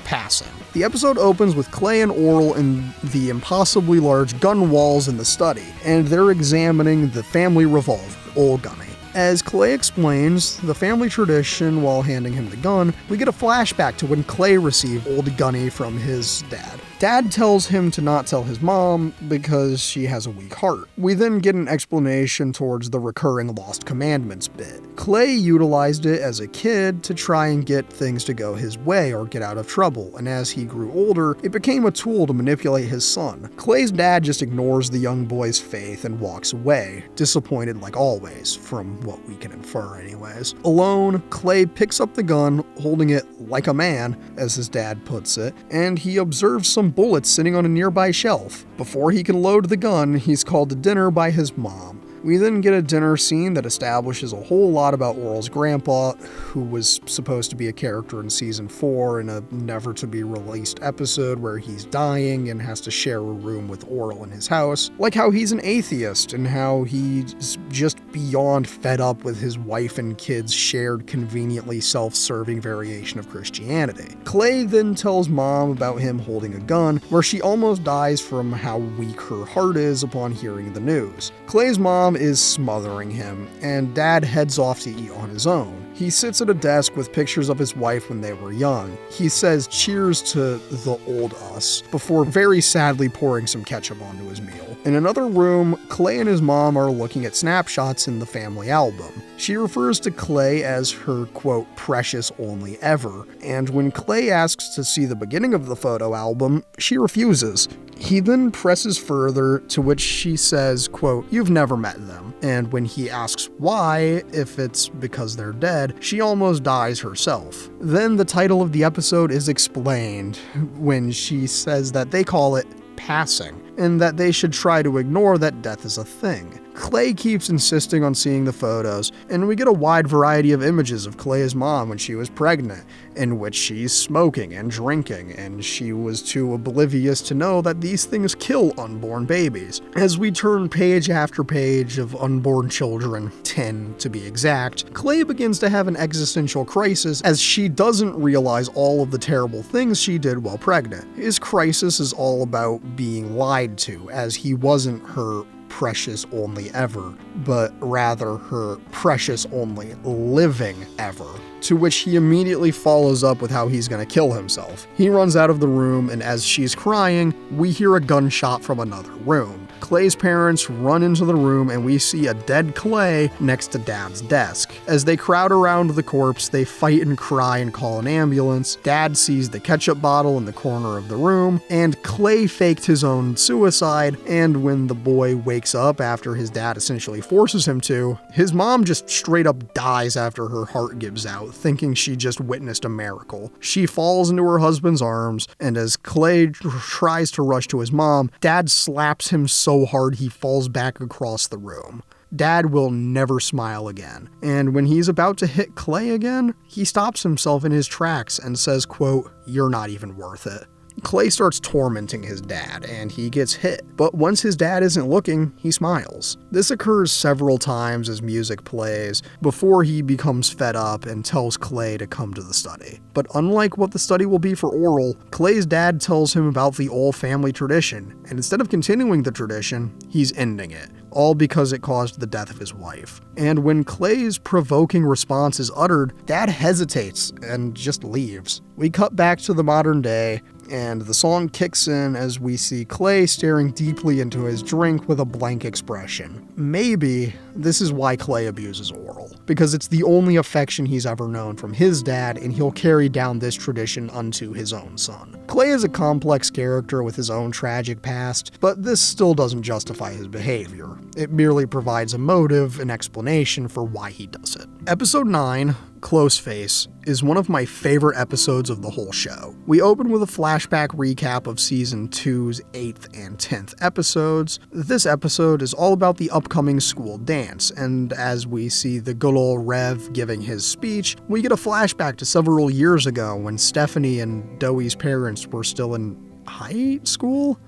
Passing. The episode opens with Clay and Orel in the impossibly large gun walls in the study, and they're examining the family revolver, Old Gunny. As Clay explains the family tradition while handing him the gun, we get a flashback to when Clay received Old Gunny from his dad. Dad tells him to not tell his mom because she has a weak heart. We then get an explanation towards the recurring Lost Commandments bit. Clay utilized it as a kid to try and get things to go his way or get out of trouble, and as he grew older, it became a tool to manipulate his son. Clay's dad just ignores the young boy's faith and walks away, disappointed like always, from what we can infer anyways. Alone, Clay picks up the gun, holding it like a man, as his dad puts it, and he observes some bullets sitting on a nearby shelf. Before he can load the gun, he's called to dinner by his mom. We then get a dinner scene that establishes a whole lot about Orel's grandpa, who was supposed to be a character in season 4 in a never-to-be-released episode where he's dying and has to share a room with Orel in his house. Like how he's an atheist and how he's just beyond fed up with his wife and kids' shared, conveniently self-serving variation of Christianity. Clay then tells mom about him holding a gun, where she almost dies from how weak her heart is upon hearing the news. Clay's mom is smothering him, and dad heads off to eat on his own. He sits at a desk with pictures of his wife when they were young. He says cheers to the old us, before very sadly pouring some ketchup onto his meal. In another room, Clay and his mom are looking at snapshots in the family album. She refers to Clay as her, quote, precious only ever, and when Clay asks to see the beginning of the photo album, she refuses. He then presses further, to which she says, quote, you've never met them. And when he asks why, if it's because they're dead, she almost dies herself. Then the title of the episode is explained when she says that they call it passing, and that they should try to ignore that death is a thing. Clay keeps insisting on seeing the photos, and we get a wide variety of images of Clay's mom when she was pregnant, in which she's smoking and drinking, and she was too oblivious to know that these things kill unborn babies. As we turn page after page of unborn children, 10 to be exact, Clay begins to have an existential crisis as she doesn't realize all of the terrible things she did while pregnant. His crisis is all about being lied to, as he wasn't her precious only ever, but rather her precious only living ever. To which he immediately follows up with how he's gonna kill himself. He runs out of the room, and as she's crying, we hear a gunshot from another room. Clay's parents run into the room, and we see a dead Clay next to Dad's desk. As they crowd around the corpse, they fight and cry and call an ambulance. Dad sees the ketchup bottle in the corner of the room, and Clay faked his own suicide, and when the boy wakes up after his dad essentially forces him to, his mom just straight up dies after her heart gives out, thinking she just witnessed a miracle. She falls into her husband's arms, and as Clay tries to rush to his mom, Dad slaps him so hard he falls back across the room. Dad will never smile again, and when he's about to hit Clay again, he stops himself in his tracks and says, quote, you're not even worth it. Clay starts tormenting his dad, and he gets hit. But once his dad isn't looking, he smiles. This occurs several times as music plays, before he becomes fed up and tells Clay to come to the study. But unlike what the study will be for Orel, Clay's dad tells him about the old family tradition, and instead of continuing the tradition, he's ending it. All because it caused the death of his wife. And when Clay's provoking response is uttered, Dad hesitates and just leaves. We cut back to the modern day, and the song kicks in as we see Clay staring deeply into his drink with a blank expression. Maybe this is why Clay abuses Orel, because it's the only affection he's ever known from his dad, and he'll carry down this tradition unto his own son. Clay is a complex character with his own tragic past, but this still doesn't justify his behavior. It merely provides a motive and explanation for why he does it. Episode 9, Close Face, is one of my favorite episodes of the whole show. We open with a flashback recap of Season 2's 8th and 10th episodes. This episode is all about the upcoming school dance, and as we see the good old Rev giving his speech, we get a flashback to several years ago when Stephanie and Doey's parents were still in high school?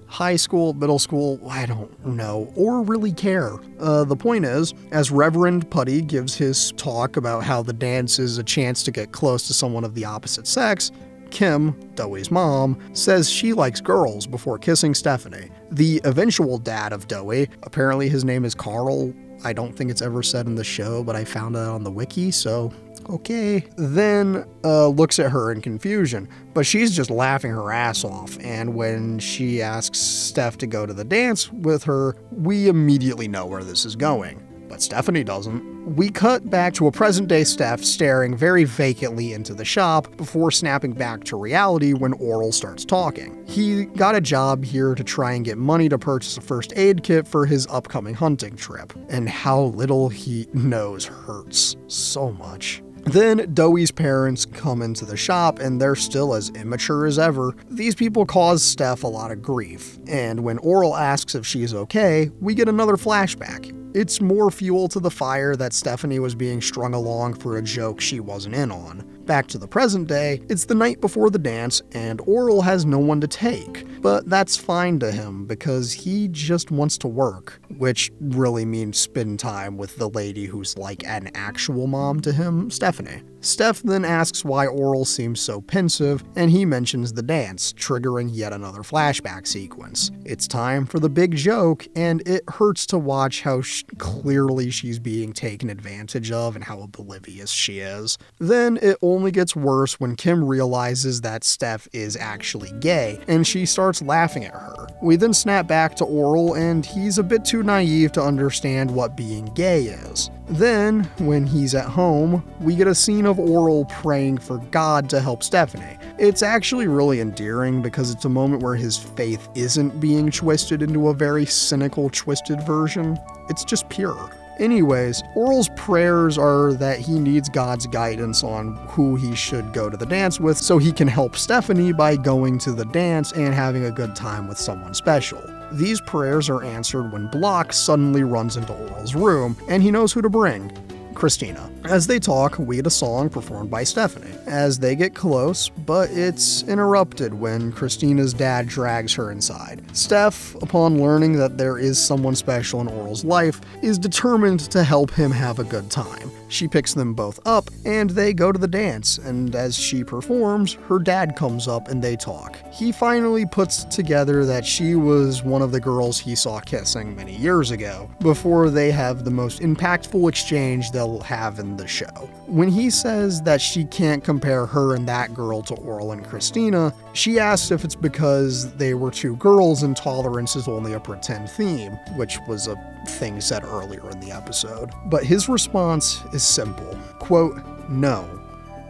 High school, middle school, I don't know, or really care. The point is, as Reverend Putty gives his talk about how the dance is a chance to get close to someone of the opposite sex, Kim, Doey's mom, says she likes girls before kissing Stephanie. The eventual dad of Doey, apparently his name is Carl. I don't think it's ever said in the show, but I found it on the wiki, so okay. Then looks at her in confusion, but she's just laughing her ass off, and when she asks Steph to go to the dance with her, we immediately know where this is going. But Stephanie doesn't. We cut back to a present-day Steph staring very vacantly into the shop before snapping back to reality when Orel starts talking. He got a job here to try and get money to purchase a first aid kit for his upcoming hunting trip, and how little he knows hurts so much. Then Doey's parents come into the shop and they're still as immature as ever. These people cause Steph a lot of grief, and when Orel asks if she's okay, we get another flashback. It's more fuel to the fire that Stephanie was being strung along for a joke she wasn't in on. Back to the present day, it's the night before the dance, and Orel has no one to take. But that's fine to him, because he just wants to work, which really means spend time with the lady who's like an actual mom to him, Stephanie. Steph then asks why Orel seems so pensive, and he mentions the dance, triggering yet another flashback sequence. It's time for the big joke, and it hurts to watch how clearly she's being taken advantage of and how oblivious she is. Then it only gets worse when Kim realizes that Steph is actually gay, and she starts laughing at her. We then snap back to Orel, and he's a bit too naive to understand what being gay is. Then, when he's at home, we get a scene of Orel praying for God to help Stephanie. It's actually really endearing because it's a moment where his faith isn't being twisted into a very cynical, twisted version. It's just pure. Anyways, Orel's prayers are that he needs God's guidance on who he should go to the dance with so he can help Stephanie by going to the dance and having a good time with someone special. These prayers are answered when Block suddenly runs into Orel's room, and he knows who to bring: Christina. As they talk, we get a song performed by Stephanie. As they get close, but it's interrupted when Christina's dad drags her inside. Steph, upon learning that there is someone special in Orel's life, is determined to help him have a good time. She picks them both up, and they go to the dance, and as she performs, her dad comes up and they talk. He finally puts together that she was one of the girls he saw kissing many years ago, before they have the most impactful exchange they'll have in the show. When he says that she can't compare her and that girl to Orel and Christina, she asks if it's because they were two girls and tolerance is only a pretend theme, which was a thing said earlier in the episode. But his response is simple. Quote, "No,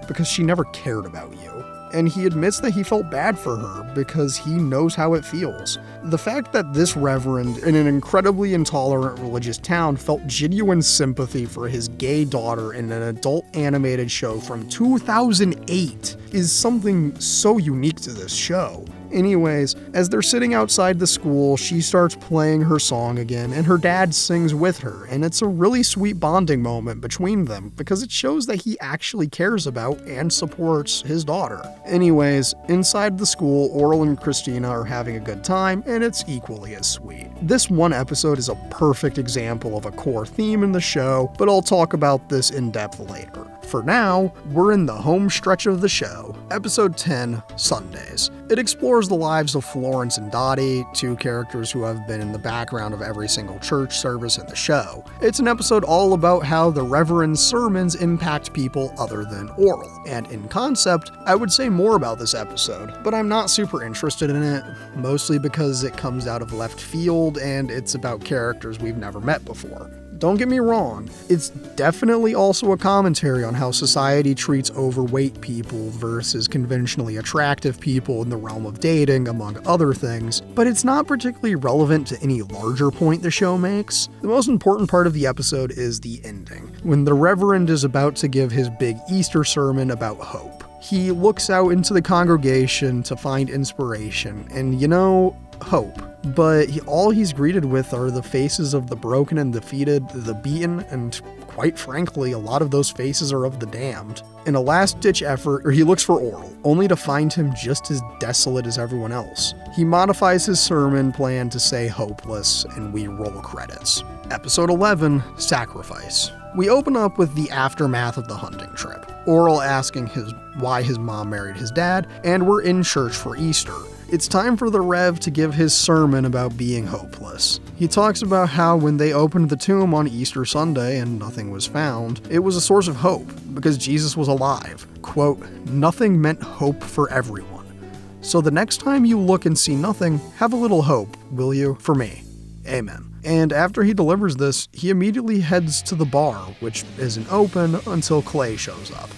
because she never cared about you." And he admits that he felt bad for her because he knows how it feels. The fact that this reverend in an incredibly intolerant religious town felt genuine sympathy for his gay daughter in an adult animated show from 2008 is something so unique to this show. Anyways, as they're sitting outside the school, she starts playing her song again, and her dad sings with her, and it's a really sweet bonding moment between them because it shows that he actually cares about and supports his daughter. Anyways, inside the school, Orel and Christina are having a good time, and it's equally as sweet. This one episode is a perfect example of a core theme in the show, but I'll talk about this in depth later. For now, we're in the home stretch of the show, episode 10, Sundays. It explores the lives of Florence and Dottie, two characters who have been in the background of every single church service in the show. It's an episode all about how the Reverend's sermons impact people other than Orel, and in concept, I would say more about this episode, but I'm not super interested in it, mostly because it comes out of left field and it's about characters we've never met before. Don't get me wrong, it's definitely also a commentary on how society treats overweight people versus conventionally attractive people in the realm of dating, among other things, but it's not particularly relevant to any larger point the show makes. The most important part of the episode is the ending, when the Reverend is about to give his big Easter sermon about hope. He looks out into the congregation to find inspiration, and hope. But all he's greeted with are the faces of the broken and defeated, the beaten, and quite frankly, a lot of those faces are of the damned. In a last-ditch effort, he looks for Orel, only to find him just as desolate as everyone else. He modifies his sermon plan to say hopeless, and we roll credits. Episode 11, Sacrifice. We open up with the aftermath of the hunting trip. Orel asking why his mom married his dad, and we're in church for Easter. It's time for the Rev to give his sermon about being hopeless. He talks about how when they opened the tomb on Easter Sunday and nothing was found, it was a source of hope because Jesus was alive. Quote, "Nothing meant hope for everyone. So the next time you look and see nothing, have a little hope, will you? For me. Amen." And after he delivers this, he immediately heads to the bar, which isn't open until Clay shows up.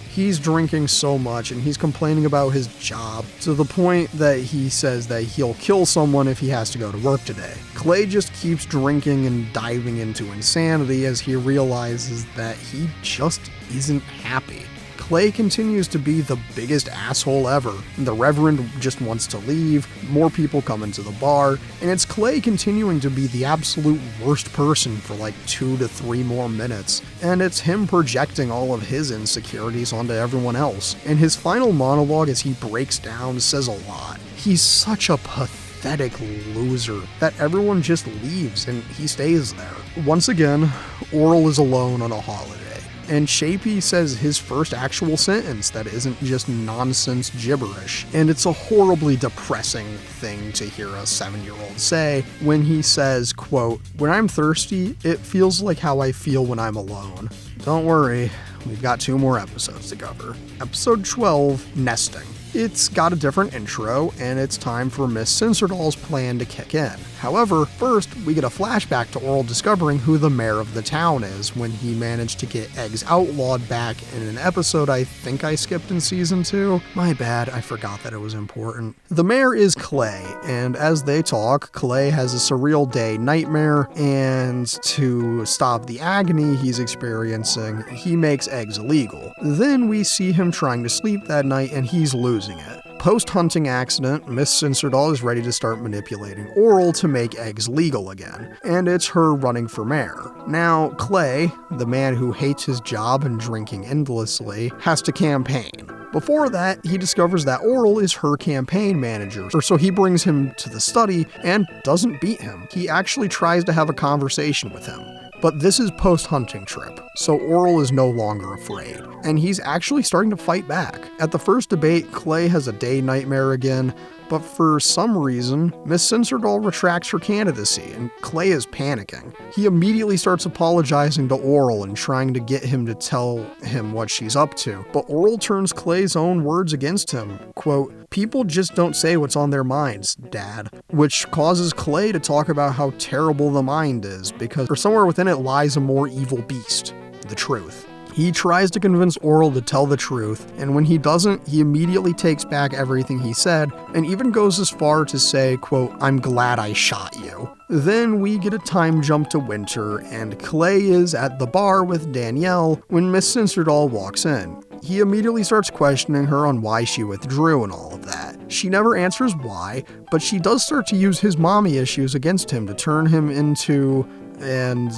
He's drinking so much and he's complaining about his job to the point that he says that he'll kill someone if he has to go to work today. Clay just keeps drinking and diving into insanity as he realizes that he just isn't happy. Clay continues to be the biggest asshole ever. The Reverend just wants to leave, more people come into the bar, and it's Clay continuing to be the absolute worst person for like 2 to 3 more minutes. And it's him projecting all of his insecurities onto everyone else. And his final monologue as he breaks down says a lot. He's such a pathetic loser that everyone just leaves and he stays there. Once again, Orel is alone on a holiday. And Shapey says his first actual sentence that isn't just nonsense gibberish. And it's a horribly depressing thing to hear a 7-year-old say when he says, quote, "When I'm thirsty, it feels like how I feel when I'm alone." Don't worry, we've got 2 more episodes to cover. Episode 12, Nesting. It's got a different intro, and it's time for Miss Cincerdoll's plan to kick in. However, first, we get a flashback to Orel discovering who the mayor of the town is when he managed to get eggs outlawed back in an episode I think I skipped in season 2. My bad, I forgot that it was important. The mayor is Clay, and as they talk, Clay has a surreal day nightmare, and to stop the agony he's experiencing, he makes eggs illegal. Then we see him trying to sleep that night, and he's losing it. Post-hunting accident, Miss Cincerdoll is ready to start manipulating Orel to make eggs legal again, and it's her running for mayor. Now, Clay, the man who hates his job and drinking endlessly, has to campaign. Before that, he discovers that Orel is her campaign manager, so he brings him to the study and doesn't beat him. He actually tries to have a conversation with him. But this is post-hunting trip, so Orel is no longer afraid, and he's actually starting to fight back. At the first debate, Clay has a day nightmare again, but for some reason, Miss Cincerdoll retracts her candidacy, and Clay is panicking. He immediately starts apologizing to Orel and trying to get him to tell him what she's up to, but Orel turns Clay's own words against him. Quote, "People just don't say what's on their minds, Dad," which causes Clay to talk about how terrible the mind is, because somewhere within it lies a more evil beast, the truth. He tries to convince Orel to tell the truth, and when he doesn't, he immediately takes back everything he said, and even goes as far to say, quote, "I'm glad I shot you." Then we get a time jump to winter, and Clay is at the bar with Danielle when Miss Cincerdoll walks in. He immediately starts questioning her on why she withdrew and all of that. She never answers why, but she does start to use his mommy issues against him to turn him into and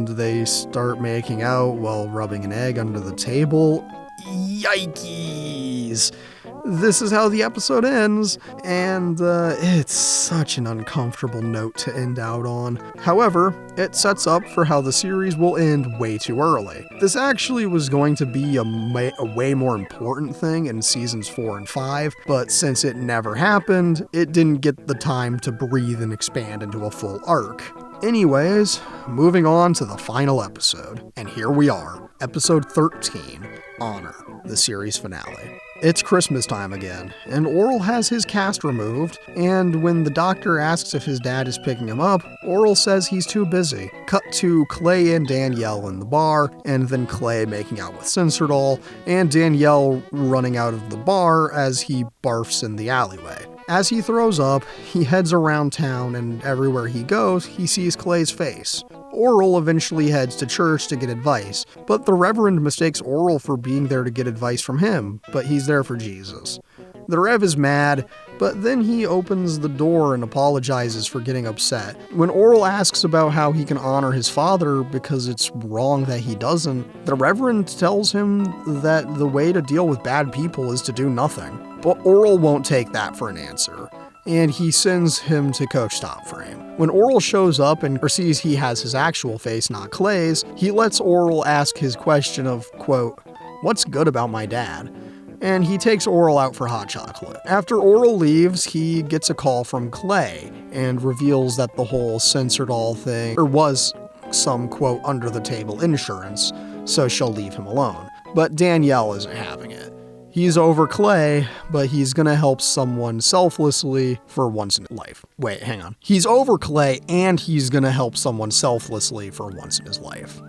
they start making out while rubbing an egg under the table. Yikes! This is how the episode ends, and it's such an uncomfortable note to end out on. However, it sets up for how the series will end way too early. This actually was going to be a way more important thing in seasons 4 and 5, but since it never happened, it didn't get the time to breathe and expand into a full arc. Anyways, moving on to the final episode, and here we are, episode 13, Honor, the series finale. It's Christmas time again, and Orel has his cast removed, and when the doctor asks if his dad is picking him up, Orel says he's too busy. Cut to Clay and Danielle in the bar, and then Clay making out with Censordoll, and Danielle running out of the bar as he barfs in the alleyway. As he throws up, he heads around town, and everywhere he goes, he sees Clay's face. Orel eventually heads to church to get advice, but the Reverend mistakes Orel for being there to get advice from him, but he's there for Jesus. The Rev is mad, but then he opens the door and apologizes for getting upset. When Orel asks about how he can honor his father because it's wrong that he doesn't, the Reverend tells him that the way to deal with bad people is to do nothing. But Orel won't take that for an answer, and he sends him to Coach Stopframe. When Orel shows up and sees he has his actual face, not Clay's, he lets Orel ask his question of, quote, "What's good about my dad?" And he takes Orel out for hot chocolate. After Orel leaves, he gets a call from Clay and reveals that the whole Censordoll thing was some, quote, under-the-table insurance, so she'll leave him alone. But Danielle isn't having it. He's over Clay, but he's gonna help someone selflessly for once in his life. Wait, hang on. He's over Clay, and he's gonna help someone selflessly for once in his life.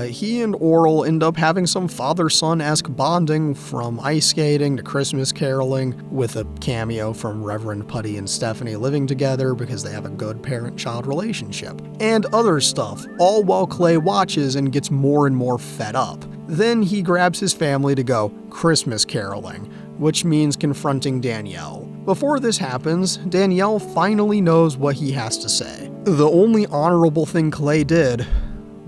He and Orel end up having some father-son-esque bonding, from ice skating to Christmas caroling, with a cameo from Reverend Putty and Stephanie living together because they have a good parent-child relationship. And other stuff, all while Clay watches and gets more and more fed up. Then he grabs his family to go Christmas caroling, which means confronting Danielle. Before this happens, Danielle finally knows what he has to say. The only honorable thing Clay did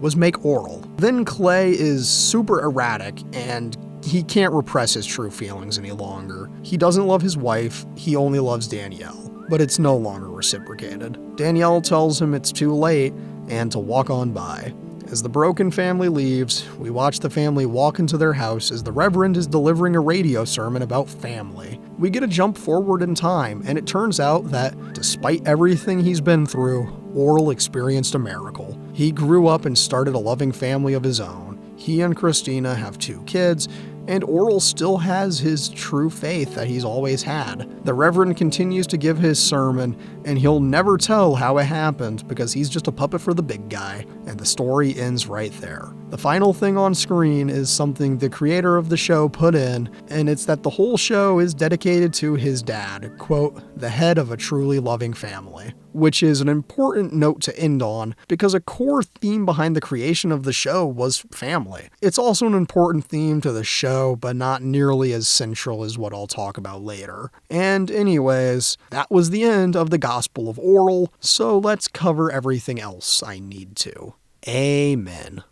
was make Orel. Then Clay is super erratic and he can't repress his true feelings any longer. He doesn't love his wife, he only loves Danielle, but it's no longer reciprocated. Danielle tells him it's too late and to walk on by. As the broken family leaves, we watch the family walk into their house as the Reverend is delivering a radio sermon about family. We get a jump forward in time, and it turns out that, despite everything he's been through, Orel experienced a miracle. He grew up and started a loving family of his own. He and Christina have 2 kids, and Orel still has his true faith that he's always had. The Reverend continues to give his sermon, and he'll never tell how it happened because he's just a puppet for the big guy, and the story ends right there. The final thing on screen is something the creator of the show put in, and it's that the whole show is dedicated to his dad, quote, "the head of a truly loving family," which is an important note to end on because a core theme behind the creation of the show was family. It's also an important theme to the show, but not nearly as central as what I'll talk about later. And anyways, that was the end of the Gospel of Orel, so let's cover everything else I need to. Amen.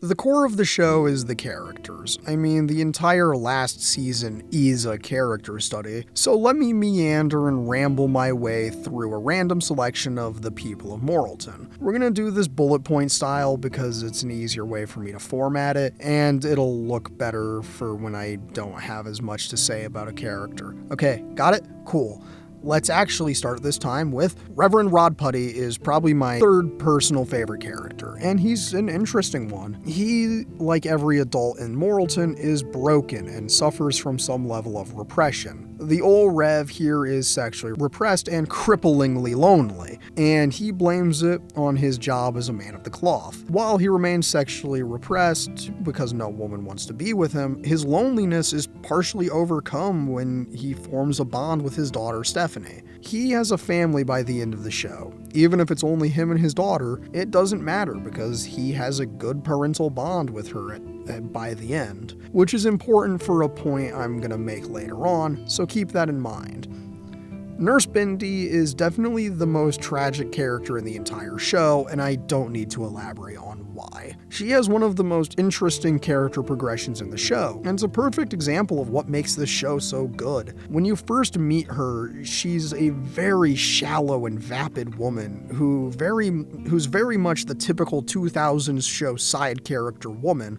The core of the show is the characters. I mean, the entire last season is a character study, so let me meander and ramble my way through a random selection of the people of Moralton. We're gonna do this bullet point style because it's an easier way for me to format it, and it'll look better for when I don't have as much to say about a character. Okay, got it? Cool. Let's actually start this time with Reverend Rod Putty is probably my 3rd personal favorite character, and he's an interesting one. He, like every adult in Moralton, is broken and suffers from some level of repression. The old Rev here is sexually repressed and cripplingly lonely, and he blames it on his job as a man of the cloth. While he remains sexually repressed because no woman wants to be with him, his loneliness is partially overcome when he forms a bond with his daughter Stephanie. He has a family by the end of the show. Even if it's only him and his daughter, it doesn't matter because he has a good parental bond with her by the end, which is important for a point I'm gonna make later on, so keep that in mind. Nurse Bindi is definitely the most tragic character in the entire show, and I don't need to elaborate on why. She has one of the most interesting character progressions in the show, and it's a perfect example of what makes this show so good. When you first meet her, she's a very shallow and vapid woman who's very much the typical 2000s show side character woman.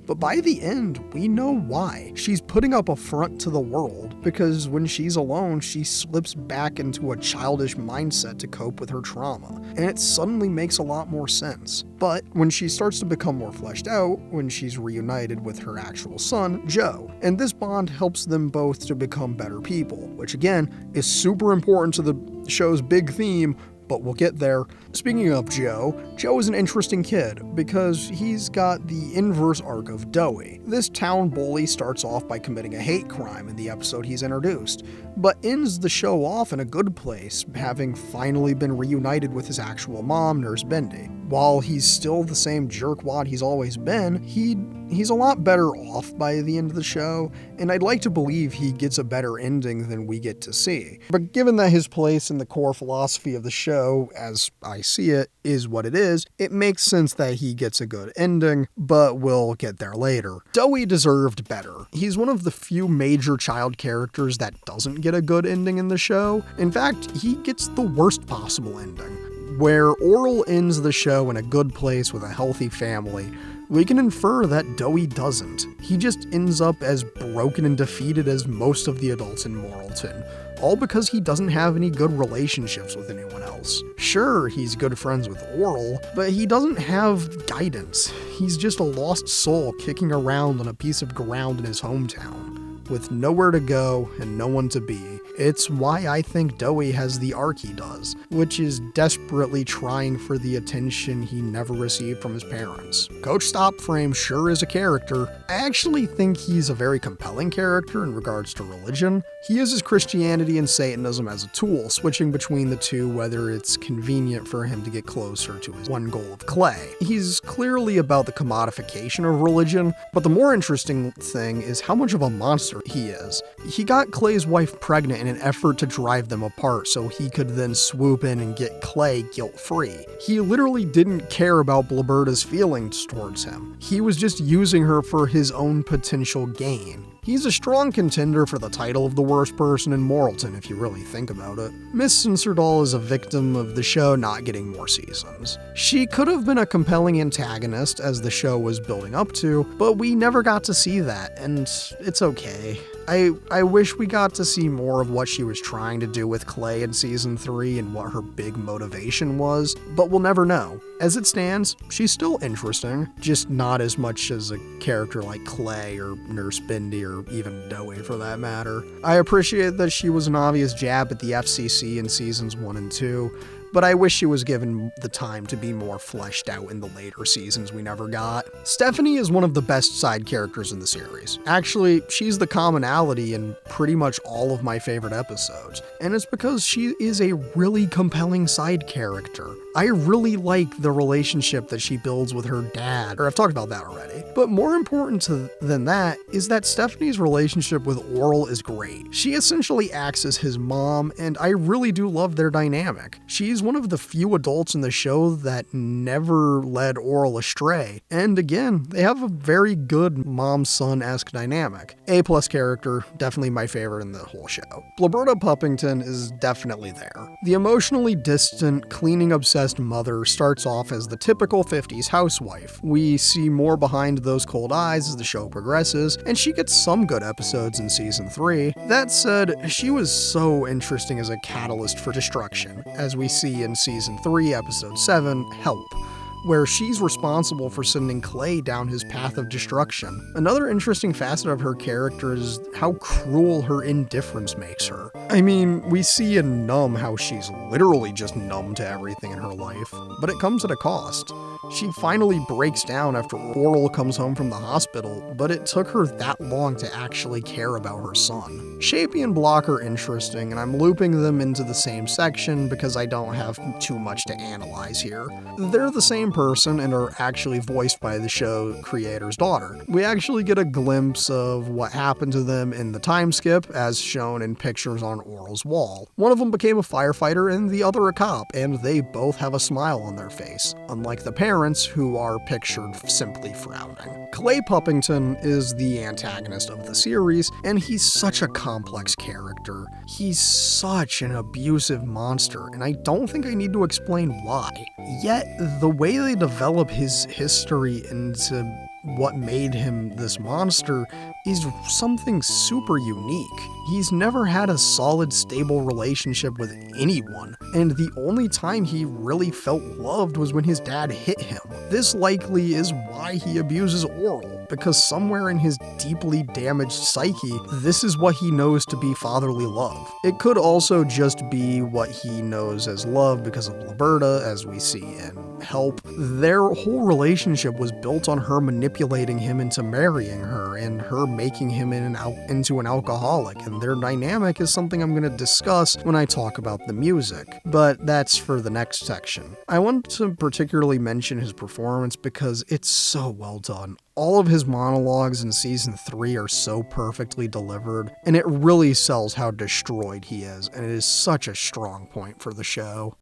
But by the end, we know why. She's putting up a front to the world, because when she's alone, she slips back into a childish mindset to cope with her trauma, and it suddenly makes a lot more sense. But when she starts to become more fleshed out, when she's reunited with her actual son, Joe, and this bond helps them both to become better people, which again, is super important to the show's big theme, but we'll get there. Speaking of Joe is an interesting kid because he's got the inverse arc of Doey. This town bully starts off by committing a hate crime in the episode he's introduced, but ends the show off in a good place, having finally been reunited with his actual mom, Nurse Bindi. While he's still the same jerkwad he's always been, he's a lot better off by the end of the show, and I'd like to believe he gets a better ending than we get to see. But given that his place in the core philosophy of the show, as I see it, is what it is, it makes sense that he gets a good ending, but we'll get there later. Doey deserved better. He's one of the few major child characters that doesn't get a good ending in the show. In fact, he gets the worst possible ending. Where Orel ends the show in a good place with a healthy family, we can infer that Doey doesn't. He just ends up as broken and defeated as most of the adults in Morrilton, all because he doesn't have any good relationships with anyone else. Sure, he's good friends with Orel, but he doesn't have guidance. He's just a lost soul kicking around on a piece of ground in his hometown, with nowhere to go and no one to be. It's why I think Doey has the arc he does, which is desperately trying for the attention he never received from his parents. Coach Stopframe sure is a character. I actually think he's a very compelling character in regards to religion. He uses Christianity and Satanism as a tool, switching between the two whether it's convenient for him to get closer to his one goal of Clay. He's clearly about the commodification of religion, but the more interesting thing is how much of a monster he is. He got Clay's wife pregnant in an effort to drive them apart so he could then swoop in and get Clay guilt-free. He literally didn't care about Blaberta's feelings towards him. He was just using her for his own potential gain. He's a strong contender for the title of the worst person in Morrilton, if you really think about it. Miss Sinserdal is a victim of the show not getting more seasons. She could have been a compelling antagonist as the show was building up to, but we never got to see that, and it's okay. I wish we got to see more of what she was trying to do with Clay in Season 3 and what her big motivation was, but we'll never know. As it stands, she's still interesting, just not as much as a character like Clay or Nurse Bindi or even Doey for that matter. I appreciate that she was an obvious jab at the FCC in Seasons 1 and 2, but I wish she was given the time to be more fleshed out in the later seasons we never got. Stephanie is one of the best side characters in the series. Actually, she's the commonality in pretty much all of my favorite episodes, and it's because she is a really compelling side character. I really like the relationship that she builds with her dad, or I've talked about that already. But more important than that is that Stephanie's relationship with Orel is great. She essentially acts as his mom, and I really do love their dynamic. She's one of the few adults in the show that never led Orel astray, and again, they have a very good mom-son-esque dynamic. A+ character, definitely my favorite in the whole show. Blaberta Puppington is definitely there. The emotionally distant, cleaning-obsessed mother starts off as the typical 50s housewife. We see more behind those cold eyes as the show progresses, and she gets some good episodes in Season 3. That said, she was so interesting as a catalyst for destruction, as we see in Season 3, Episode 7, Help. where she's responsible for sending Clay down his path of destruction. Another interesting facet of her character is how cruel her indifference makes her. I mean, we see in Numb how she's literally just numb to everything in her life, but it comes at a cost. She finally breaks down after Orel comes home from the hospital, but it took her that long to actually care about her son. Shapey and Block are interesting, and I'm looping them into the same section because I don't have too much to analyze here. They're the same person and are actually voiced by the show creator's daughter. We actually get a glimpse of what happened to them in the time skip, as shown in pictures on Orel's wall. One of them became a firefighter and the other a cop, and they both have a smile on their face, unlike the parents, who are pictured simply frowning. Clay Puppington is the antagonist of the series, and he's such a complex character. He's such an abusive monster, and I don't think I need to explain why. Yet, the way they develop his history into what made him this monster is something super unique. He's never had a solid, stable relationship with anyone, and the only time he really felt loved was when his dad hit him. This likely is why he abuses Orel, because somewhere in his deeply damaged psyche, this is what he knows to be fatherly love. It could also just be what he knows as love because of Liberta, as we see in Help. Their whole relationship was built on her manipulating him into marrying her and her making him into an alcoholic, and their dynamic is something I'm going to discuss when I talk about the music, but that's for the next section. I want to particularly mention his performance because it's so well done. All of his monologues in season 3 are so perfectly delivered, and it really sells how destroyed he is, and it is such a strong point for the show.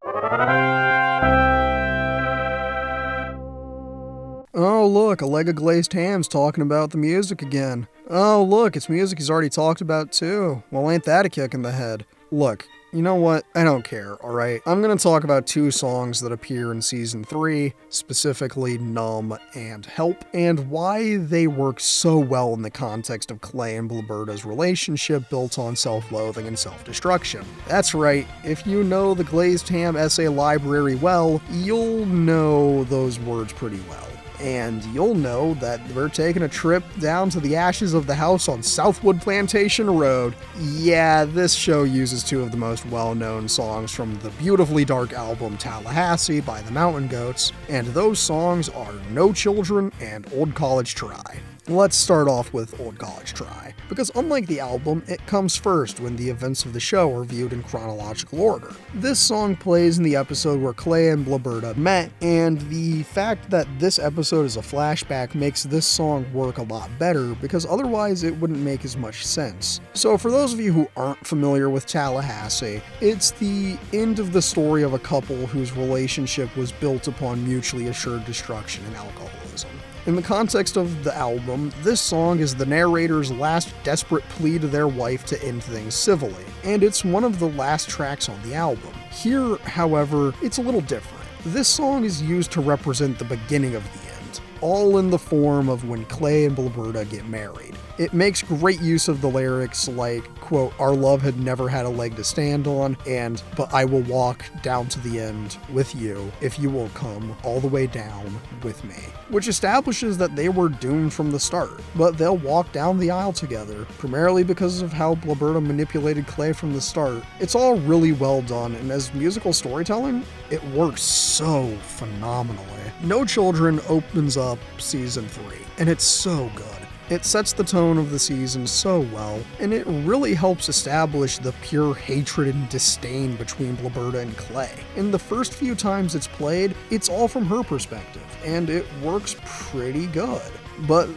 Oh look, a leg of glazed ham's talking about the music again. Oh look, it's music he's already talked about too. Well, ain't that a kick in the head? Look, you know what? I don't care, alright? I'm gonna talk about 2 songs that appear in season 3, specifically Numb and Help, and why they work so well in the context of Clay and Liberta's relationship built on self-loathing and self-destruction. That's right, if you know the Glazed Ham essay library well, you'll know those words pretty well. And you'll know that we're taking a trip down to the ashes of the house on Southwood Plantation Road. Yeah, this show uses 2 of the most well-known songs from the beautifully dark album Tallahassee by the Mountain Goats, and those songs are No Children and Old College Try. Let's start off with Old College Try, because unlike the album, it comes first when the events of the show are viewed in chronological order. This song plays in the episode where Clay and Liberta met, and the fact that this episode is a flashback makes this song work a lot better, because otherwise it wouldn't make as much sense. So for those of you who aren't familiar with Tallahassee, it's the end of the story of a couple whose relationship was built upon mutually assured destruction and alcoholism. In the context of the album, this song is the narrator's last desperate plea to their wife to end things civilly, and it's one of the last tracks on the album. Here, however, it's a little different. This song is used to represent the beginning of the end, all in the form of when Clay and Liberta get married. It makes great use of the lyrics like, quote, "Our love had never had a leg to stand on," and, "But I will walk down to the end with you if you will come all the way down with me," which establishes that they were doomed from the start, but they'll walk down the aisle together, primarily because of how Liberta manipulated Clay from the start. It's all really well done, and as musical storytelling, it works so phenomenally. No Children opens up season 3, and it's so good. It sets the tone of the season so well, and it really helps establish the pure hatred and disdain between Liberta and Clay. In the first few times it's played, it's all from her perspective, and it works pretty good. But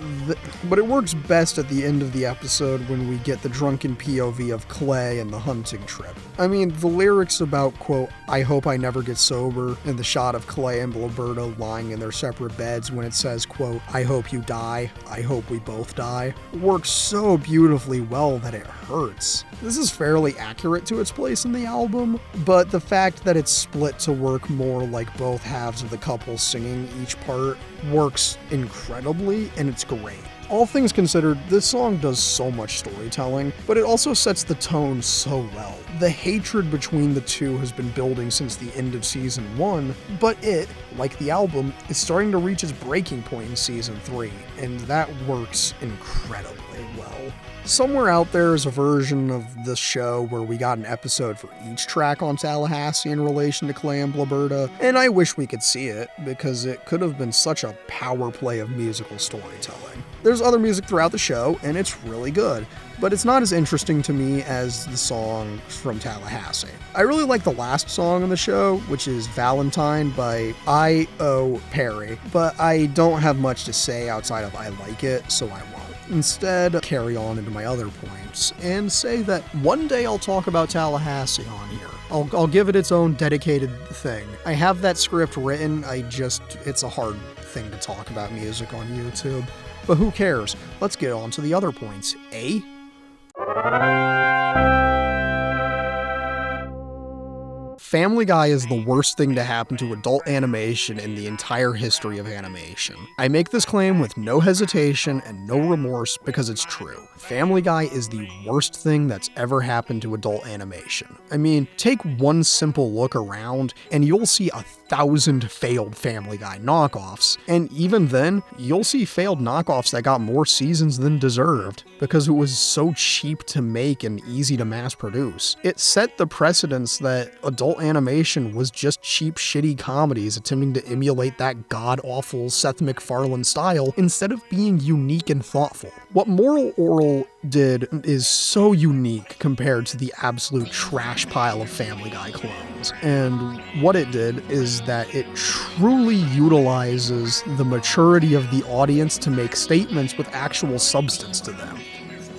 it works best at the end of the episode when we get the drunken POV of Clay and the hunting trip. I mean, the lyrics about, quote, "I hope I never get sober," and the shot of Clay and Liberta lying in their separate beds when it says, quote, "I hope you die, I hope we both die," works so beautifully well that it hurts. This is fairly accurate to its place in the album, but the fact that it's split to work more like both halves of the couple singing each part works incredibly, and it's great. All things considered, this song does so much storytelling, but it also sets the tone so well. The hatred between the two has been building since the end of Season 1, but it, like the album, is starting to reach its breaking point in Season 3, and that works incredibly well. Somewhere out there is a version of this show where we got an episode for each track on Tallahassee in relation to Clay and Blaberta, and I wish we could see it, because it could have been such a power play of musical storytelling. There's other music throughout the show, and it's really good, but it's not as interesting to me as the song from Tallahassee. I really like the last song on the show, which is Valentine by I.O. Perry, but I don't have much to say outside of I like it, so I won't. Instead, carry on into my other points and say that one day I'll talk about Tallahassee on here. I'll give it its own dedicated thing. I have that script written, it's a hard thing to talk about music on YouTube. But who cares? Let's get on to the other points, eh? Family Guy is the worst thing to happen to adult animation in the entire history of animation. I make this claim with no hesitation and no remorse because it's true. Family Guy is the worst thing that's ever happened to adult animation. I mean, take one simple look around and you'll see 1,000 failed Family Guy knockoffs, and even then, you'll see failed knockoffs that got more seasons than deserved because it was so cheap to make and easy to mass produce. It set the precedence that adult animation was just cheap, shitty comedies attempting to emulate that god-awful Seth MacFarlane style instead of being unique and thoughtful. What Orel did is so unique compared to the absolute trash pile of Family Guy clones. And what it did is that it truly utilizes the maturity of the audience to make statements with actual substance to them.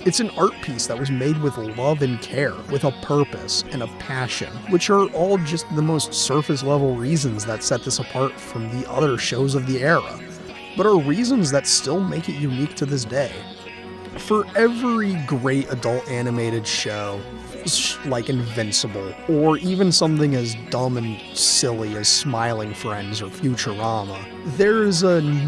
It's an art piece that was made with love and care, with a purpose and a passion, which are all just the most surface level reasons that set this apart from the other shows of the era, but are reasons that still make it unique to this day. For every great adult animated show, like Invincible, or even something as dumb and silly as Smiling Friends or Futurama, there's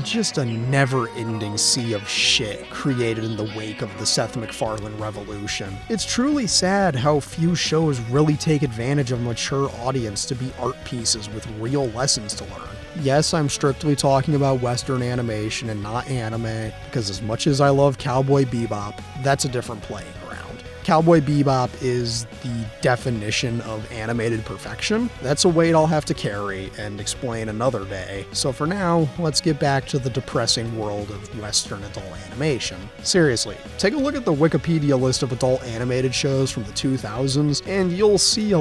just a never-ending sea of shit created in the wake of the Seth MacFarlane revolution. It's truly sad how few shows really take advantage of a mature audience to be art pieces with real lessons to learn. Yes, I'm strictly talking about Western animation and not anime, because as much as I love Cowboy Bebop, that's a different playing ground. Cowboy Bebop is the definition of animated perfection. That's a weight I'll have to carry and explain another day. So for now, let's get back to the depressing world of Western adult animation. Seriously, take a look at the Wikipedia list of adult animated shows from the 2000s, and you'll see a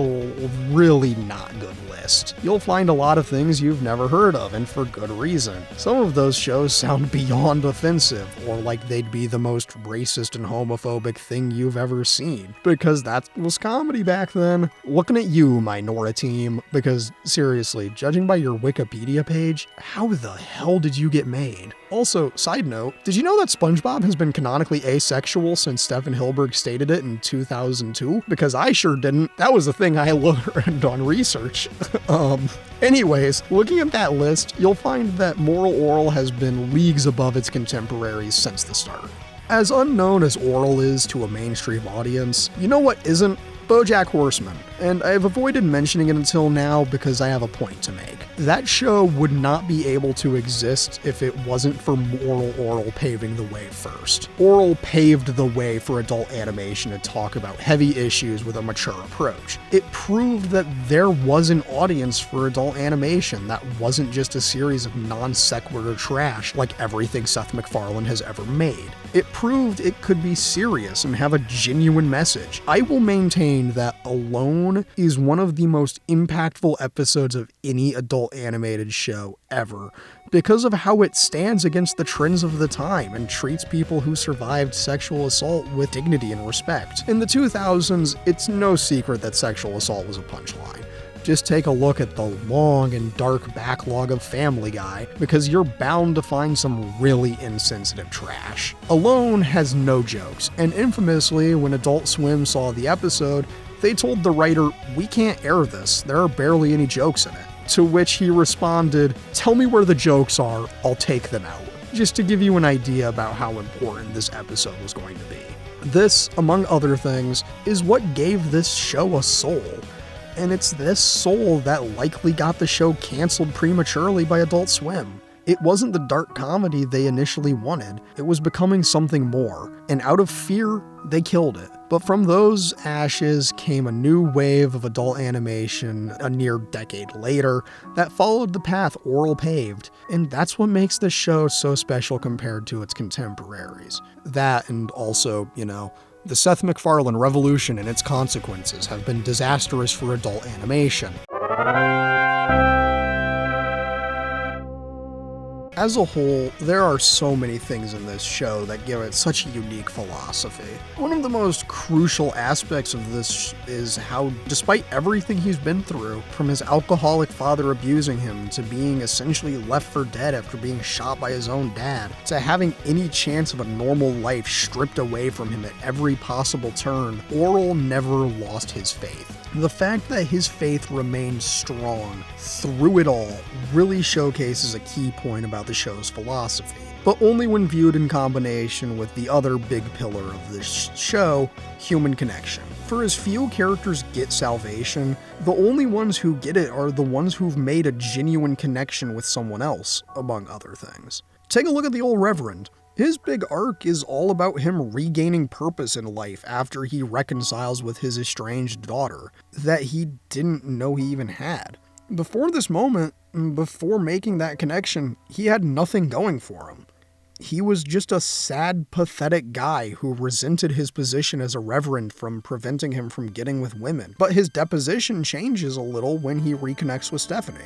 really not good list. You'll find a lot of things you've never heard of, and for good reason. Some of those shows sound beyond offensive, or like they'd be the most racist and homophobic thing you've ever seen, because that was comedy back then. Looking at you, my Nora team, because seriously, judging by your Wikipedia page, how the hell did you get made? Also, side note, did you know that SpongeBob has been canonically asexual since Stephen Hilberg stated it in 2002? Because I sure didn't. That was a thing I learned on research. Anyways, looking at that list, you'll find that Orel has been leagues above its contemporaries since the start. As unknown as Orel is to a mainstream audience, you know what isn't? BoJack Horseman, and I've avoided mentioning it until now because I have a point to make. That show would not be able to exist if it wasn't for Orel paving the way first. Orel paved the way for adult animation to talk about heavy issues with a mature approach. It proved that there was an audience for adult animation that wasn't just a series of non-sequitur trash like everything Seth MacFarlane has ever made. It proved it could be serious and have a genuine message. I will maintain that Alone is one of the most impactful episodes of any adult animated show ever, because of how it stands against the trends of the time and treats people who survived sexual assault with dignity and respect. In the 2000s, it's no secret that sexual assault was a punchline. Just take a look at the long and dark backlog of Family Guy, because you're bound to find some really insensitive trash. Alone has no jokes, and infamously, when Adult Swim saw the episode, they told the writer, "We can't air this, there are barely any jokes in it." To which he responded, "Tell me where the jokes are, I'll take them out." just to give you an idea about how important this episode was going to be. This, among other things, is what gave this show a soul. And it's this soul that likely got the show canceled prematurely by Adult Swim. It wasn't the dark comedy they initially wanted, it was becoming something more, and out of fear, they killed it. But from those ashes came a new wave of adult animation a near decade later that followed the path Orel paved, and that's what makes this show so special compared to its contemporaries. That, and also, the Seth MacFarlane revolution and its consequences have been disastrous for adult animation. As a whole, there are so many things in this show that give it such a unique philosophy. One of the most crucial aspects of this is how, despite everything he's been through, from his alcoholic father abusing him, to being essentially left for dead after being shot by his own dad, to having any chance of a normal life stripped away from him at every possible turn, Orel never lost his faith. The fact that his faith remained strong through it all really showcases a key point about the show's philosophy, but only when viewed in combination with the other big pillar of this show, human connection. For as few characters get salvation, the only ones who get it are the ones who've made a genuine connection with someone else, among other things. Take a look at the old Reverend. His big arc is all about him regaining purpose in life after he reconciles with his estranged daughter that he didn't know he even had. Before this moment, before making that connection, he had nothing going for him. He was just a sad, pathetic guy who resented his position as a reverend from preventing him from getting with women. But his deposition changes a little when he reconnects with Stephanie.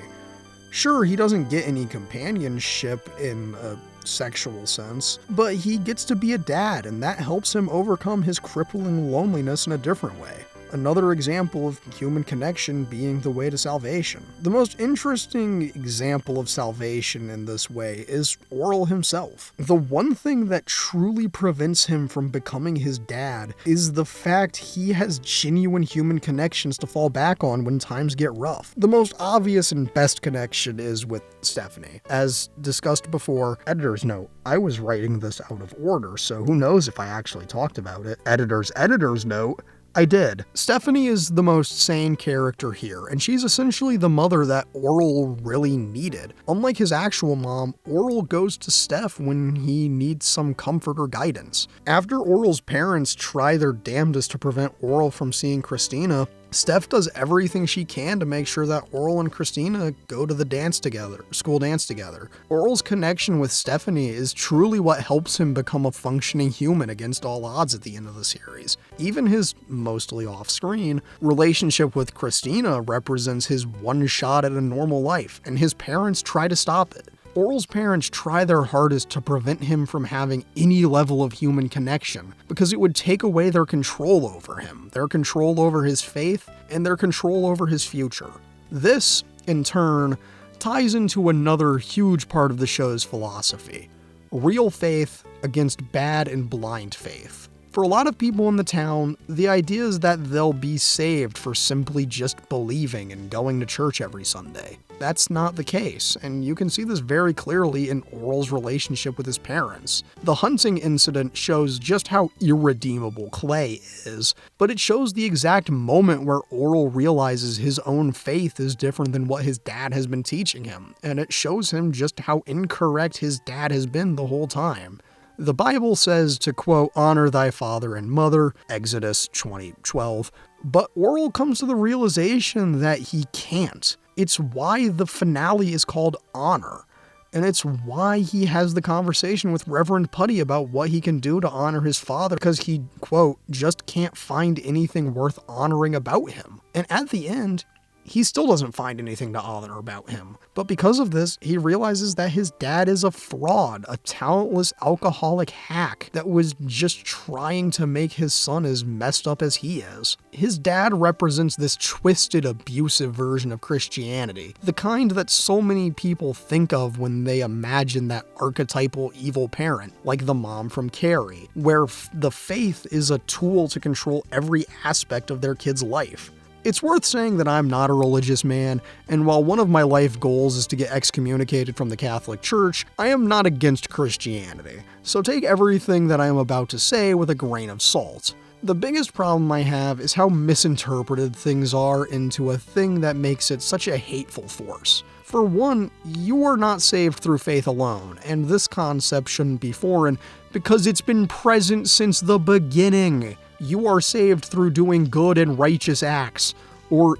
Sure, he doesn't get any companionship in a sexual sense, but he gets to be a dad, and that helps him overcome his crippling loneliness in a different way. Another example of human connection being the way to salvation. The most interesting example of salvation in this way is Orel himself. The one thing that truly prevents him from becoming his dad is the fact he has genuine human connections to fall back on when times get rough. The most obvious and best connection is with Stephanie. As discussed before, editor's note, I was writing this out of order, so who knows if I actually talked about it. Editor's note, I did. Stephanie is the most sane character here, and she's essentially the mother that Orel really needed. Unlike his actual mom, Orel goes to Steph when he needs some comfort or guidance. After Orel's parents try their damnedest to prevent Orel from seeing Christina, Steph does everything she can to make sure that Orel and Christina go to the school dance together. Orel's connection with Stephanie is truly what helps him become a functioning human against all odds at the end of the series. Even his mostly off-screen relationship with Christina represents his one shot at a normal life, and his parents try to stop it. Orel's parents try their hardest to prevent him from having any level of human connection, because it would take away their control over him, their control over his faith, and their control over his future. This, in turn, ties into another huge part of the show's philosophy: real faith against bad and blind faith. For a lot of people in the town, the idea is that they'll be saved for simply just believing and going to church every Sunday. That's not the case, and you can see this very clearly in Orel's relationship with his parents. The hunting incident shows just how irredeemable Clay is, but it shows the exact moment where Orel realizes his own faith is different than what his dad has been teaching him, and it shows him just how incorrect his dad has been the whole time. The Bible says to, quote, honor thy father and mother, Exodus 20:12, but Orel comes to the realization that he can't. It's why the finale is called Honor, and it's why he has the conversation with Reverend Putty about what he can do to honor his father, because he, quote, just can't find anything worth honoring about him. And at the end, he still doesn't find anything to honor about him. But because of this, he realizes that his dad is a fraud, a talentless alcoholic hack that was just trying to make his son as messed up as he is. His dad represents this twisted, abusive version of Christianity, the kind that so many people think of when they imagine that archetypal evil parent, like the mom from Carrie, where the faith is a tool to control every aspect of their kid's life. It's worth saying that I'm not a religious man, and while one of my life goals is to get excommunicated from the Catholic Church, I am not against Christianity, so take everything that I am about to say with a grain of salt. The biggest problem I have is how misinterpreted things are into a thing that makes it such a hateful force. For one, you are not saved through faith alone, and this concept shouldn't be foreign because it's been present since the beginning. You are saved through doing good and righteous acts, or,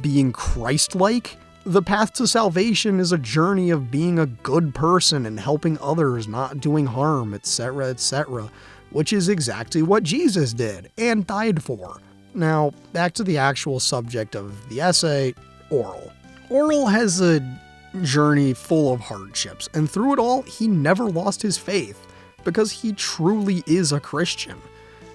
being Christ-like. The path to salvation is a journey of being a good person and helping others, not doing harm, etc., etc., which is exactly what Jesus did and died for. Now, back to the actual subject of the essay, Orel. Orel has a journey full of hardships, and through it all, he never lost his faith, because he truly is a Christian.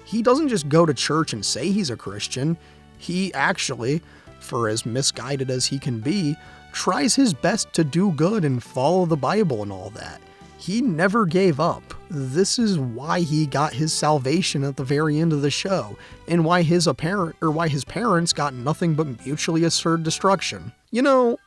He doesn't just go to church and say he's a Christian. He actually, for as misguided as he can be, tries his best to do good and follow the Bible and all that. He never gave up. This is why he got his salvation at the very end of the show, and why his parents got nothing but mutually assured destruction.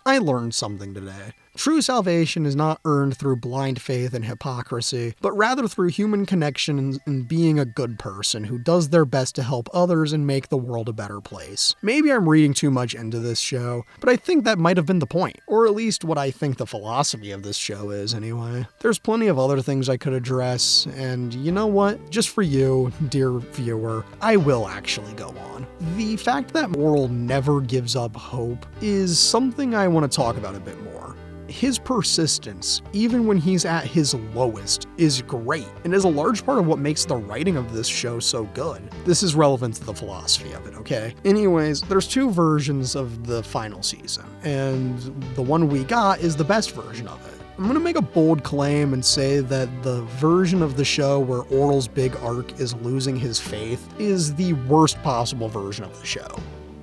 I learned something today. True salvation is not earned through blind faith and hypocrisy, but rather through human connection and being a good person who does their best to help others and make the world a better place. Maybe I'm reading too much into this show, but I think that might have been the point, or at least what I think the philosophy of this show is anyway. There's plenty of other things I could address, and you know what? Just for you, dear viewer, I will actually go on. The fact that Orel never gives up hope is something I want to talk about a bit more. His persistence, even when he's at his lowest, is great, and is a large part of what makes the writing of this show so good. This is relevant to the philosophy of it, okay? Anyways, there's two versions of the final season, and the one we got is the best version of it. I'm gonna make a bold claim and say that the version of the show where Orel's big arc is losing his faith is the worst possible version of the show.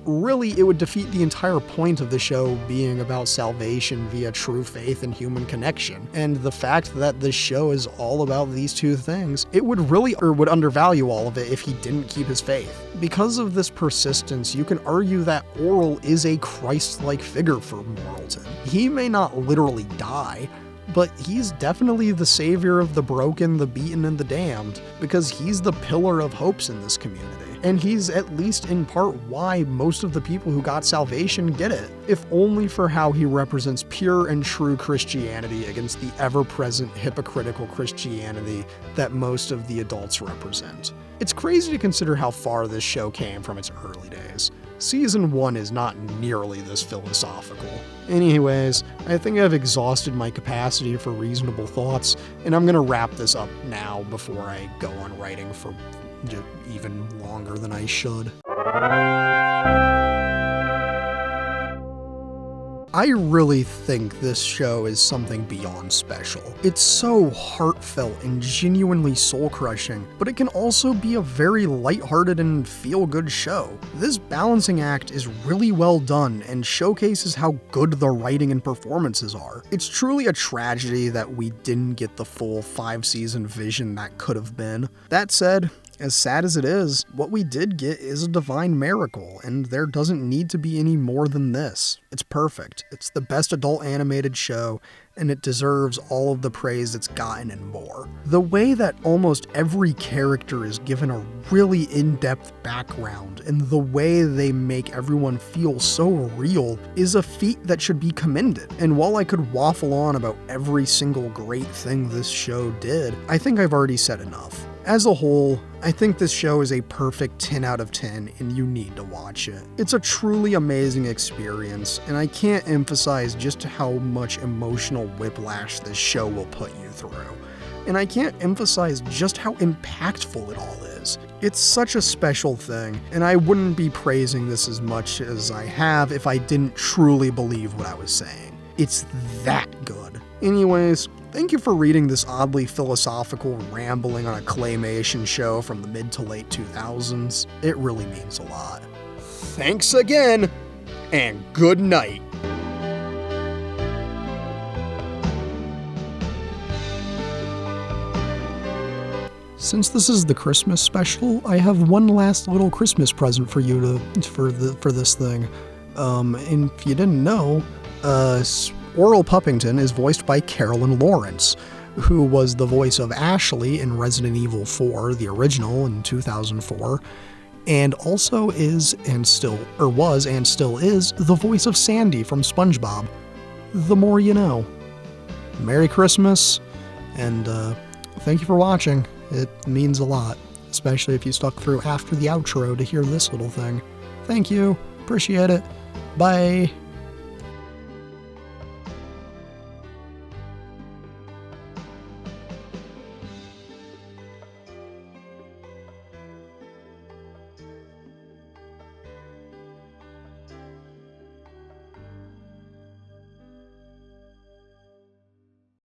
Really, it would defeat the entire point of the show being about salvation via true faith and human connection. And the fact that this show is all about these two things, it would undervalue all of it if he didn't keep his faith. Because of this persistence, you can argue that Orel is a Christ-like figure for Moralton. He may not literally die, but he's definitely the savior of the broken, the beaten, and the damned, because he's the pillar of hopes in this community. And he's at least in part why most of the people who got salvation get it, if only for how he represents pure and true Christianity against the ever-present hypocritical Christianity that most of the adults represent. It's crazy to consider how far this show came from its early days. Season 1 is not nearly this philosophical. Anyways, I think I've exhausted my capacity for reasonable thoughts, and I'm gonna wrap this up now before I go on writing for even longer than I should. I really think this show is something beyond special. It's so heartfelt and genuinely soul-crushing, but it can also be a very lighthearted and feel-good show. This balancing act is really well done and showcases how good the writing and performances are. It's truly a tragedy that we didn't get the full 5-season vision that could have been. That said, as sad as it is, what we did get is a divine miracle, and there doesn't need to be any more than this. It's perfect. It's the best adult animated show, and it deserves all of the praise it's gotten and more. The way that almost every character is given a really in-depth background, and the way they make everyone feel so real, is a feat that should be commended. And while I could waffle on about every single great thing this show did, I think I've already said enough. As a whole, I think this show is a perfect 10 out of 10, and you need to watch it. It's a truly amazing experience, and I can't emphasize just how much emotional whiplash this show will put you through. And I can't emphasize just how impactful it all is. It's such a special thing, and I wouldn't be praising this as much as I have if I didn't truly believe what I was saying. It's that good. Anyways, thank you for reading this oddly philosophical rambling on a claymation show from the mid to late 2000s. It really means a lot. Thanks again, and good night. Since this is the Christmas special, I have one last little Christmas present for you for this thing. And if you didn't know, Orel Puppington is voiced by Carolyn Lawrence, who was the voice of Ashley in Resident Evil 4, the original in 2004, and also was and still is the voice of Sandy from SpongeBob. The more you know. Merry Christmas, and thank you for watching. It means a lot, especially if you stuck through after the outro to hear this little thing. Thank you. Appreciate it. Bye.